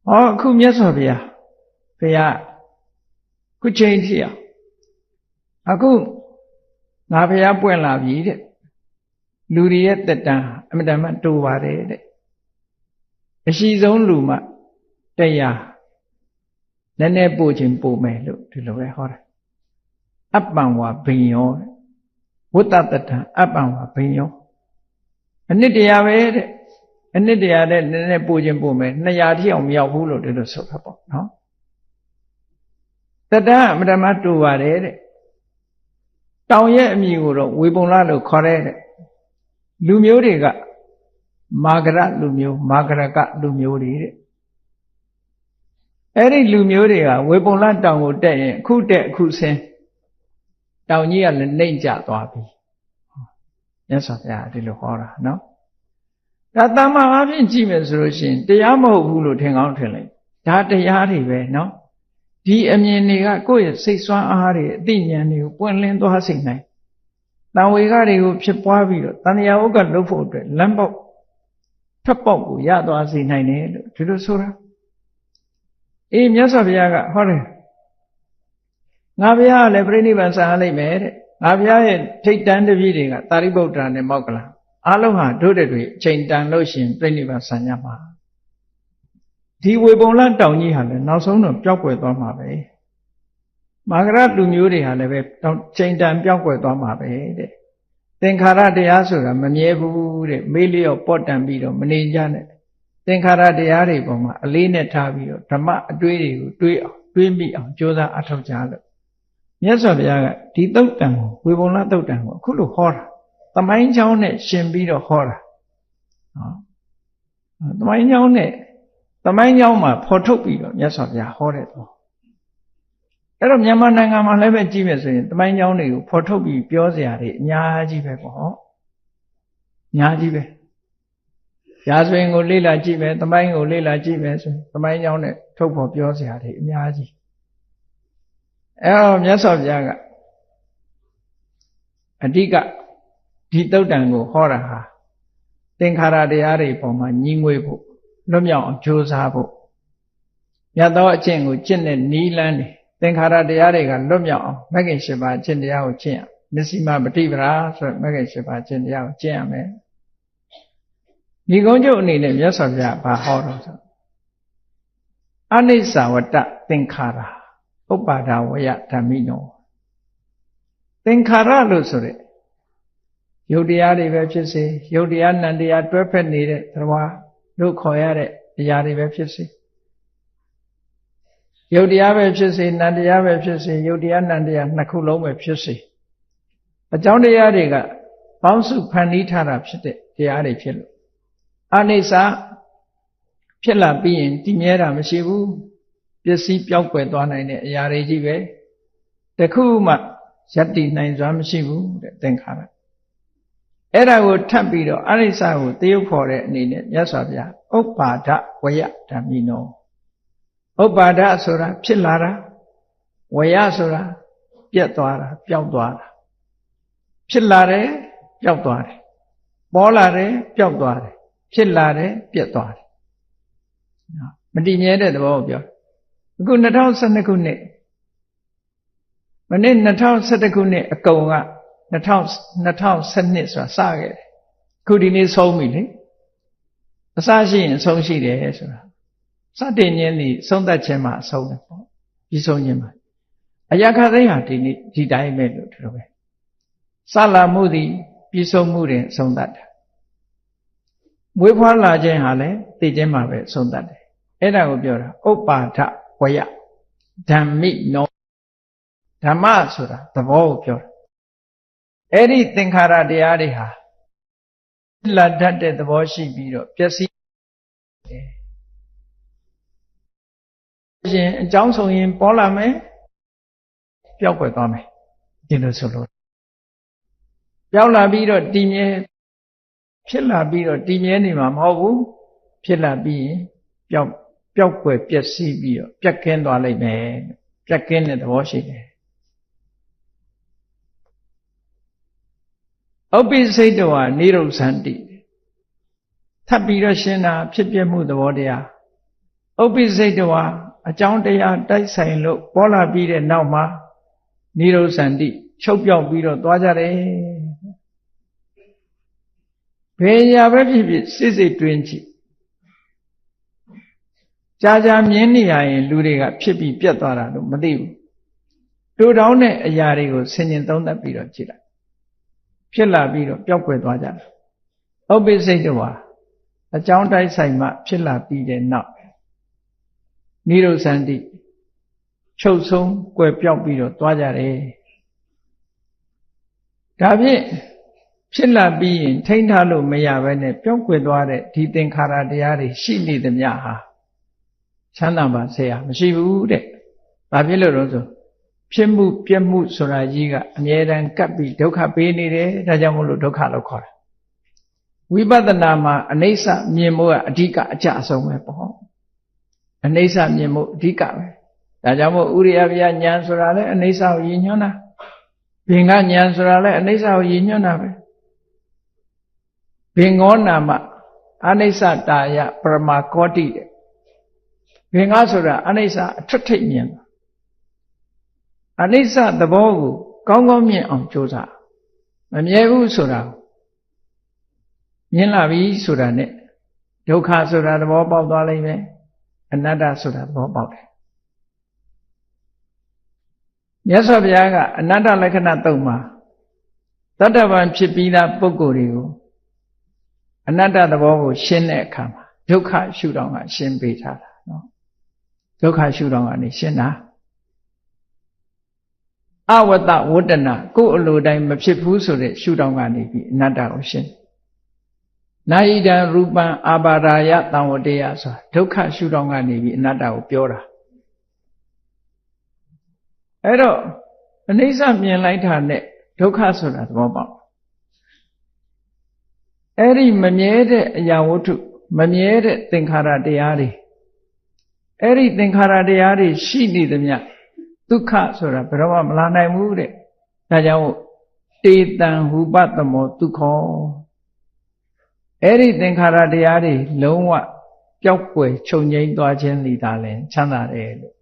ဟောအခုမြတ်စွာဘုရားခုချိန်ထိအခုငါဘုရားပွင့်လာပြီတဲ့လူတွေရဲ့တက်တန်းအမတန်မှတိုးပါတယ်တဲ့အရှိဆုံးလူမှတရားနည်းနည်းပို့ခြင်းပို့မယ်လို့ဒီလိုပဲဟောတာအပ္ပံဝါဘိယောဝတ္တတတံအပ္ပံဝါဘိယောအနှစ်တရားပဲတဲ့အနှစ်တရားတဲ့နည်းနည်းပို့ခြင်းပို့မယ်200ထိအောင်မရောက်ဘူးလို့ဒီလိုဆိုတာပေါ့နော်တတံအမတန်မှတိုးပါတယ်တဲ့တောင်ရဲ့အမည်ကိုတော့ဝေပုံလလို့ခေါ်တဲ့လူမျိုးတွေကမာဂရလူမျိုးမာဂရကလူမျိုးတွေတဲ့အဲ့ဒီလူမျိုးတွေကဝေပုံလတောင်ကိုတက်ရင်အခုတက်အခုဆင်းတောင်ကြီးကလည်းနှိမ့်ကျသွားပြီမြတ်စွာဘုရားဒီလိုဟောတာနော်ဒါတမ္မာအဖြစ်ကြည့်မယ်ဆိုလို့ရှိရင်တရားမဟုတ်ဘူးလို့ထင်ကောင်းထင်လိုက်ဒါတရားတွေပဲနော်ဒီအမြင်တွေကကိုယ့်ရဲ့စိတ်ဆွမ်းအားတွေအသိဉာဏ်တွေကိုပွင့်လင်းသွားစေနိုင်တန်ဝေကတွေကိုဖြစ်ပွားပြီးတော့တန်တရားဥက္ကလုပ်ဖို့အတွက်လမ်းပေါက်ထွက်ပေါက်ကိုရသွားစေနိုင်တယ်လို့ဒီလိုဆိုတာအေးမြတ်စွာဘုရားကဟောတယ်ငါဘုရားကလည်းပြိဋိဘံဆံရလိမ့်မယ်တဲ့ငါဘုရားရဲ့ထိတ်တန်းတပည့်တွေကသာရိပုတ္တရာနဲ့မောက္ကလအားလုံးဟာတို့တွေအချိန်တန်လို့ရှိရင်ပြိဋိဘံဆံရမှာဒီဝေပုံလတောင်ကြီးဟာလည်းနောက်ဆုံးတော့ပျောက်ကွယ်သွားမှာပဲမာဂရလူမျိုးတွေဟာလည်းပဲချိန်တန်ပျောက်ကွယ်သွားမှာပဲတဲ့သင်္ခါရတရားဆိုတာမမြဲဘူးတဲ့မေးလျော့ပော့တန်ပြီးတော့မနေကြနဲ့သ သင်္ခါရတရားတွေပေါ်မှာအလေးနဲ့ထားပြီးတော့ဓမ္မအတွေးတွေကိုတွေးမိအောင်ကြိုးစားအထောက်ကြလို့မြတ်စွာဘုရားကဒီသုတ်တံကိုဝေဘုံလသုတ်တံကိုအခုလိုဟောတာသမိုင်းကြောင်းနဲ့ရှင်ပြီးတော့ဟောတာသမိုင်းကြောင်းမှာဖော်ထုတ်ပြီးတော့မြတ်စွာဘုရားဟောတဲ့တော့အဲ့တော့မြန်မာနိုင်ငံမှာလည်းပဲကြည့်မယ်ဆိုရင်သမိုင်းကြောင်းတွေကိုဖော်ထုတ်ပြီးပြောစရာတွေအများကြီးပဲပေါ့အများကြီးပဲရာဇဝင်ကိုလေ့လာကြည့်မယ်သမိုင်းကိုလေ့လာကြည့်မယ်ဆိုရင်သမိုင်းကြောင်းနဲ့ထုတ်ဖော်ပြောစရာတွေအများကြီးအဲ့တော့မြတ်စွာဘုရားကအဓိကဒီသုတ်တံကိုဟောတာဟာသင်္ခါရတရားတွေပေါ်မှာညီငွေဖို့လွတ်မြောက်အောင်ကြိုးစားဖို့မြတ်သောအကျင့်ကိုကျင့်တဲ့နီးလန်းတွေသင်္ခါရတရားတွေကလွတ်မြောက်အောင်မဂ္ဂင်၈ပါးအကျင့်တရားကိုကျင့်ရမစ္စည်းမပฏิပဒါဆိုတဲ့မဂ္ဂင်၈ပါးအကျင့်တရားကိုကျင့်ရမယ်ဒီကုန်းကျုပ်အနေနဲ့မြတ်စွာဘုရားဘာဟောတော့ဆိုအနိစ္စဝတ္တသင်္ခါရဥပ္ပါဒဝယဓမ္မိနောသင်္ခါရလို့ဆိုတဲ့ယုတ်တရားတွေပဲဖြစ်စေယုတ်တရားနံတရားတွဲဖက်နေတဲ့သဘောလို့ခေါ်ရတဲ့အရာတွေပဲဖြစ်စေယုတ်တရားပဲဖြစ်စေနံတရားပဲဖြစ်စေယုတ်တရားနံတရားနှစ်ခုလုံးပဲဖြစ်စေအကြောင်းတရားတွေကပေါင်းစုဖန်တီးထားတာဖြစ်တဲ့တရားတွေဖြစ်လို့အနိစ္စဖြစ်လာပြီးရင်တည်မြဲတာမရှိဘူးပစ္စည်းပျောက်ကွယ်သွားနိုင်တဲ့အရာတွေကြီးပဲတခုမှယတ္တိနိုင်စွာမရှိဘူးတဲ့သင်္ခါရအဲ့ဒါကိုထပ်ပြီးတော့အနိစ္စကိုတရုပ်ဖော်တဲ့အနေနဲ့မြတ်စွာဘုရားဥပ္ပါဒဝယဓမ္မိနောဥပ္ပါဒဆိုတာဖြစ်လာတာဝယဆိုတာပြတ်သွားတာပျောက်သွားတာဖြစ်လာတယ်ပျောက်သွားတယ်ပေါ်လာတယ်ပျောက်သွားတယ်ဖြစ်လာတယ်ပြတ်သွားတယ်မတည်မြဲတဲ့သဘောကိုပြောအခု2012ခုနှစ်မနေ့2011ခုနှစ်အကုန်က2012ဆိုတာစခဲ့တယ်ခုဒီနေ့ဆုံးပြီလေအစရှိရင်အဆုံးရှိတယ်ဆိုတာစတင်ခြင်းဒီဆုံးသက်ခြင်းမှာအဆုံးတယ်ပေါ့ပြီးဆုံးခြင်းမှာအရာခသိဟာဒီနေ့ဒီတိုင်းပဲလို့တို့ပဲစလာမှုသည်ပြီးဆုံးမှုတွင်ဆုံးသက်တယ်မွေးဖွားလာခြင်းဟာလည်းသိခြင်းမှာပဲဆုံးသက်တယ်အဲ့ဒါကိုပြောတာဥပ္ပါဒဝယဓမ္မိနောဓမ္မဆိုတာသဘောကိုပြောတာအဲ့ဒီသင်္ခါရတရားတွေဟာလာတတ်တဲ့သဘောရှိပြီးတော့ပျက်စီးရင်အကြောင်းဆိုရင်ပေါ်လာမယ်ပျောက်ကွယ်သွားမယ်ဒီလိုဆိုလို့ပျောက်လာပြီးတော့တည်မြဲဖြစ်လာပြီးတော့တည်မြဲနေမှာမဟုတ်ဘူးဖြစ်လာပြီးရင်ပျောက်ကွယ်ပျက်စီးပြီးတော့ပြတ်ကင်းသွားလိမ့်မယ်ပြတ်ကင်းတဲ့သဘောရှိတယ်ဥပ္ပိစိတ်တောနိရုဇ္ဇန္တိထပ်ပြီးတော့ရှင်းတာဖြစ်ပြမှုသဘောတရားဥပ္ပိစိတ်တောအကြောင်းတရားတိုက်ဆိုင်လို့ပေါ်လာပြီးတဲ့နောက်မှာနိရုဇ္ဇန္တိချုပ်ပြောက်ပြီးတော့သွားကြတယ်ဘယ်ရာပဲဖြစ်ဖြစ်စစ်တွင်းကြည့်ကြာမြင်းနေရရင်လူတွေကဖြစ်ပြီးပြတ်သွားတာလို့မသိဘူးတို့တောင်းတဲ့အရာတွေကိုဆင်ញင်သုံးသပ်ပြီးတော့ကြည့်လိုက်ဖြစ်လာပြီးတော့ပျောက်ကွယ်သွားကြတယ်ဥပ္ပိစိတ်တောအကြောင်းတိုက်ဆိုင်မှဖြစ်လာပြီးတဲ့နောက်နိရုဇ္ဇန္တိချုပ်ဆုံးကွယ်ပြောက်ပြီးတော့သွားကြတယ်ဒါဖြင့်ဖြစ်လာပြီးရင်ထိန်းထားလို့မရဘဲနဲ့ပျောက်ကွယ်သွားတဲ့ဒီသင်္ခါရတရားတွေရှိနေသမျှဟာချမ်းသာပါစေရမရှိဘူးတဲ့။ဘာဖြစ်လို့လဲဆိုဖြစ်မှုပြက်မှုဆိုတာကြီးကအမြဲတမ်းကပ်ပြီးဒုက္ခပေးနေတယ်ဒါကြောင့်မို့လို့ဒုက္ခလို့ခေါ်တာ။ဝိပဿနာမှာအနိစ္စမြင်မှုကအဓိကအကျအဆုံးပဲပေါ့။အနိစ္စမြင်မှုအဓိကပဲ။ဒါကြောင့်မို့ဥရိယဗျာဉာဏ်ဆိုတာလည်းအနိစ္စကိုရည်ညွှန်းတာ။ဘင်္ဂဉာဏ်ဆိုတာလည်းအနိစ္စကိုရည်ညွှန်းတာပဲ။ဘင်္ဂောနာမအနိစ္စတာယပရမကောတိတဲ့ဘင်္ဂဆိုတာအနိစ္စအထွတ်ထိပ်မြင်အနိစ္စသဘောကိုကောင်းကောင်းမြင်အောင်ကြိုးစားမမြဲဘူးဆိုတာမြင်လာပြီဆိုတာနဲ့ဒုက္ခဆိုတာသဘောပေါက်သွားလိမ့်မယ်အနတ္တဆိုတာသဘောပေါက်တယ်မြတ်စွာဘုရားကအနတ္တလက္ခဏာသုံးပါတတ္တဗံဖြစ်ပြီးသားပုဂ္ဂိုလ်တွေကိုအနတ္တသဘောကိုရှင်းတဲ့အခါမှာ ဒုက္ခရှုထောင့်ကရှင်းပေးထားတာနော်ဒုက္ခရှုထောင့်ကနေရှင်းတာအဝတ္တဝတ္တနာကိုယ်အလိုတိုင်းမဖြစ်ဘူးဆိုတဲ့ရှုထောင့်ကနေပြီးအနတ္တကိုရှင်းနာယိတံရူပံအာဘာရာယတံဝတ္တယဆိုတာဒုက္ခရှုထောင့်ကနေပြီးအနတ္တကိုပြောတာအဲ့တော့အနိစ္စမြင်လိုက်တာနဲ့ဒုက္ခဆိုတာသဘောပေါက်အဲ့ဒီမမြဲတဲ့အရာဝတ္ထုမမြဲတဲ့သင်္ခါရတရားတွေအဲ့ဒီသင်္ခါရတရားတွေရှိနေသမျှဒုက္ခဆိုတာဘယ်တော့မှမလာနိုင်ဘူးတဲ့ဒါကြောင့်တေတံဟူပတမောဒုက္ခောအဲ့ဒီသင်္ခါရတရားတွေလုံးဝပျောက်ကွယ်ချုပ်ငြိမ်းသွားခြင်းလိဒါလည်းချမ်းသာတယ်လို့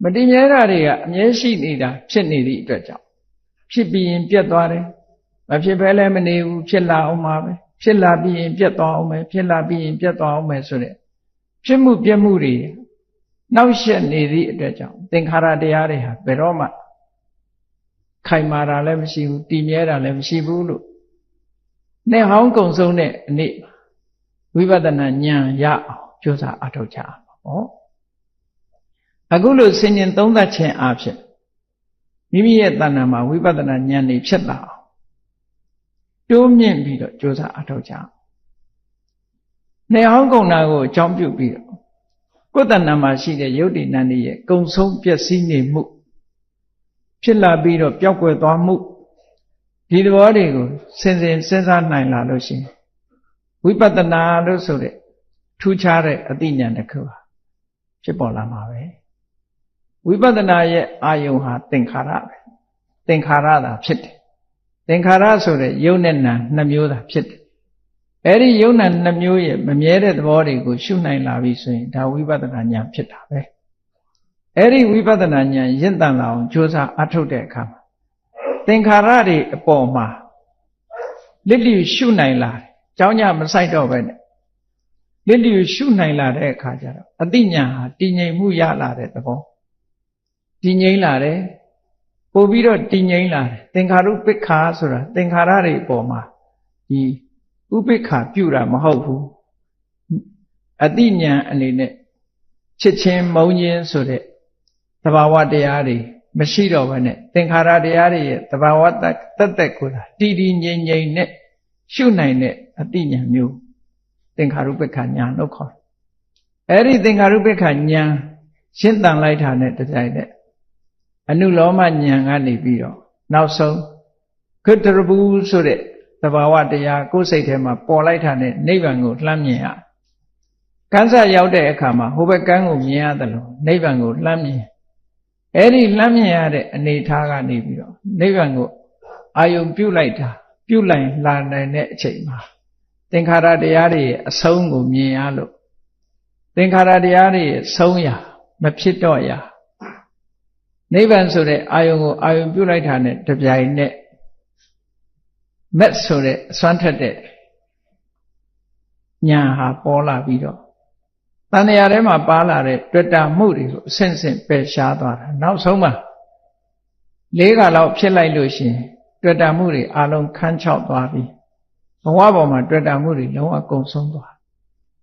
မတည်မြဲတာတွေကအမြဲရှိနေတာဖြစ်နေသည့်အတွက်ကြောင့်ဖြစ်ပြီးရင်ပြတ်သွားတယ်မဖြစ်ဘဲလည်းမနေဘူးဖြစ်လာအောင်ပါပဲဖြစ်လာပြီးရင်ပြတ်သွားအောင်ပဲဖြစ်လာပြီးရင်ပြတ်သွားအောင်ပဲဆိုတဲ့ဖြစ်မှုပြတ်မှုတွေနောက်ဆက်နေသည့်အတွက်ကြောင့်သင်္ခါရတရားတွေဟာဘယ်တော့မှခိုင်မာတာလည်းမရှိဘူးတည်မြဲတာလည်းမရှိဘူးလို့နဲ့ဟောင်းကုံဆုံးတဲ့အနည်းဝိပဿနာဉာဏ်ရအောင်ကြိုးစားအထောက်ကြအောင်ဟောအခုလို့ဆင်ញင်သုံးသပ်ခြင်းအဖြစ်မိမိရဲ့တဏ္ဍာမှာဝိပဿနာဉာဏ်တွေဖြစ်လာအောင်တိုးမြင့်ပြီးတော့ကြိုးစားအထောက်ကြအောင်နေဟောင်းကုံနာကိုအကြောင်းပြုပြီးတော့ကိုယ်တဏ္ဍာမှာရှိတဲ့ယုတ်တိနန္ဒီရဲ့ကုံဆုံးပျက်စီးနေမှုဖြစ်လာပြီးတော့ပျောက်ကွယ်သွားမှုဒီသဘောတွေကိုစဉ်းစားနိုင်လာလို့ရှိရင်ဝိပဿနာလို့ဆိုတဲ့ထူးခြားတဲ့အသိဉာဏ်တစ်ခုဟာဖြစ်ပေါ်လာမှာပဲဝိပဿနာရဲ့အာယုံဟာသင်္ခါရပဲသင်္ခါရသာဖြစ်တယ်သင်္ခါရဆိုတဲ့ယုတ်နဲ့နာနှစ်မျိုးသာဖြစ်တယ်အဲ့ဒီယုတ်နာနှစ်မျိုးရဲ့မမြဲတဲ့သဘောတွေကိုရှုနိုင်လာပြီဆိုရင်ဒါဝိပဿနာဉာဏ်ဖြစ်တာပဲအဲ့ဒီဝိပဿနာဉာဏ်ရင့်တန်လာအောင်ကြိုးစားအထုတ်တဲ့အခါမှာသင်္ခါရတွေအပေါ်မှာလစ်လျူရှုနိုင်လာတယ်ကြောင်းညမဆိုင်တော့ပဲနဲ့လစ်လျူရှုနိုင်လာတဲ့အခါကျတော့အတိညာဟာတည်ငြိမ်မှုရလာတဲ့သဘောတည်ငြိမ်လာတယ်ပို့ပြီးတော့တည်ငြိမ်လာတယ်သင်္ခါရုပ္ပခာဆိုတာသင်္ခါရတွေအပေါ်မှာဒီဥပ္ပခာပြုတာမဟုတ်ဘူးအတိညာအနေနဲ့ချစ်ချင်းမုန်းခြင်းဆိုတဲ့သဘာဝတရားတွေမရှိတော့ဘဲနဲ့သင်္ခါရတရားတွေရဲ့သဘာဝတတ်ကိုသာတည်တည်ငြိမ်ငြိမ်နဲ့ရှုနိုင်တဲ့အတိညာမျိုးသင်္ခါရုပ္ပခာဉာဏ်လို့ခေါ်တယ်အဲ့ဒီသင်္ခါရုပ္ပခာဉာဏ်ရှင်းတန်လိုက်တာနဲ့တကြိုင်နဲ့အနုလောမဉာဏ်ကနေပြီးတော့နောက်ဆုံးဂုတ္တရဘူးဆိုတဲ့သဘာဝတရားကိုယ်စိတ်ထဲမှာပေါ်လိုက်တာနဲ့နိဗ္ဗာန်ကိုလှမ်းမြင်ရကန်းစရောက်တဲ့အခါမှာဟိုဘက်ကန်းကိုမြင်ရတယ်လို့နိဗ္ဗာန်ကိုလှမ်းမြင်အဲ့ဒီလှမ်းမြင်ရတဲ့အနေထားကနေပြီးတော့နိဗ္ဗာန်ကိုအာယုံပြုလိုက်တာပြုလိုက်လာနိုင်တဲ့အချိန်မှာသင်္ခါရတရားတွေရဲ့အဆုံးကိုမြင်ရလို့သင်္ခါရတရားတွေရဲ့ဆုံးရာမဖြစ်တော့ရာနိဗ္ဗာန်ဆိုတဲ့အာယုံကိုအာယုံပြုလိုက်တာနဲ့တပြိုင်နက်မက်ဆိုတဲ့အစွမ်းထက်တဲ့ညာဟာပေါ်လာပြီးတော့တဏှာထဲမှာပါလာတဲ့တွေ့တာမှုတွေကိုအဆင့်ဆင့်ပယ်ရှားသွားတာနောက်ဆုံးမှာ၄ခါလောက်ဖြစ်လိုက်လို့ရှိရင်တွေ့တာမှုတွေအလုံးခန်းချောက်သွားပြီးဘဝပေါ်မှာတွေ့တာမှုတွေလုံးဝကုန်ဆုံးသွား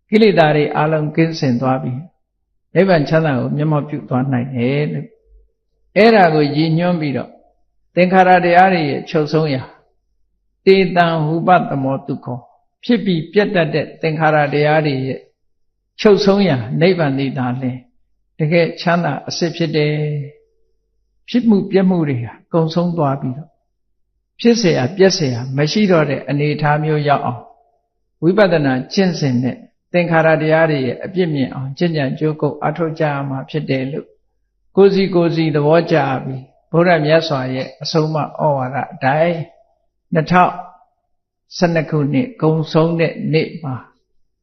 ကိလေသာတွေအလုံးကင်းစင်သွားပြီးနိဗ္ဗာန်ချမ်းသာကိုမျက်မှောက်ပြုသွားနိုင်တယ်လို့အဲ့ဒါကိုရည်ညွှန်းပြီးတော့သင်္ခါရတရားတွေရဲ့ချုပ်ဆုံးရာတေတံဟူပတမောဒုက္ခောဖြစ်ပြီးပြတ်တတ်တဲ့သင်္ခါရတရားတွေရဲ့ချုပ်ဆုံးရာနိဗ္ဗာန်သာလင်တကယ်ချမ်းသာအစစ်ဖြစ်တယ်ဖြစ်မှုပြတ်မှုတွေဟာကုန်ဆုံးသွားပြီးတော့ဖြစ်เสียပြက်เสียမရှိတော့တဲ့အနေအထားမျိုးရောက်အောင်ဝိပဿနာကျင့်စဉ်နဲ့သင်္ခါရတရားတွေရဲ့အပြစ်မြင်အောင်ကျင့်ကြံကြိုးကုပ်အထောက်ကြရမှာဖြစ်တယ်လို့ကိုယ်စီသဘောကျပြီးဘုရားမြတ်စွာရဲ့အဆုံးအမဩဝါဒအတိုင်း2012ခုနှစ်ဂုံဆုံးတဲ့နေ့မှာ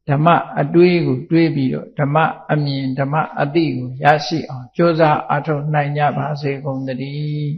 ဓမ္မအတွေးကိုတွေးပြီးတော့ဓမ္မအမြင်ဓမ္မအသိကိုရရှိအောင်ကြိုးစားအထောက်နိုင်ကြပါစေကုန်သတည်း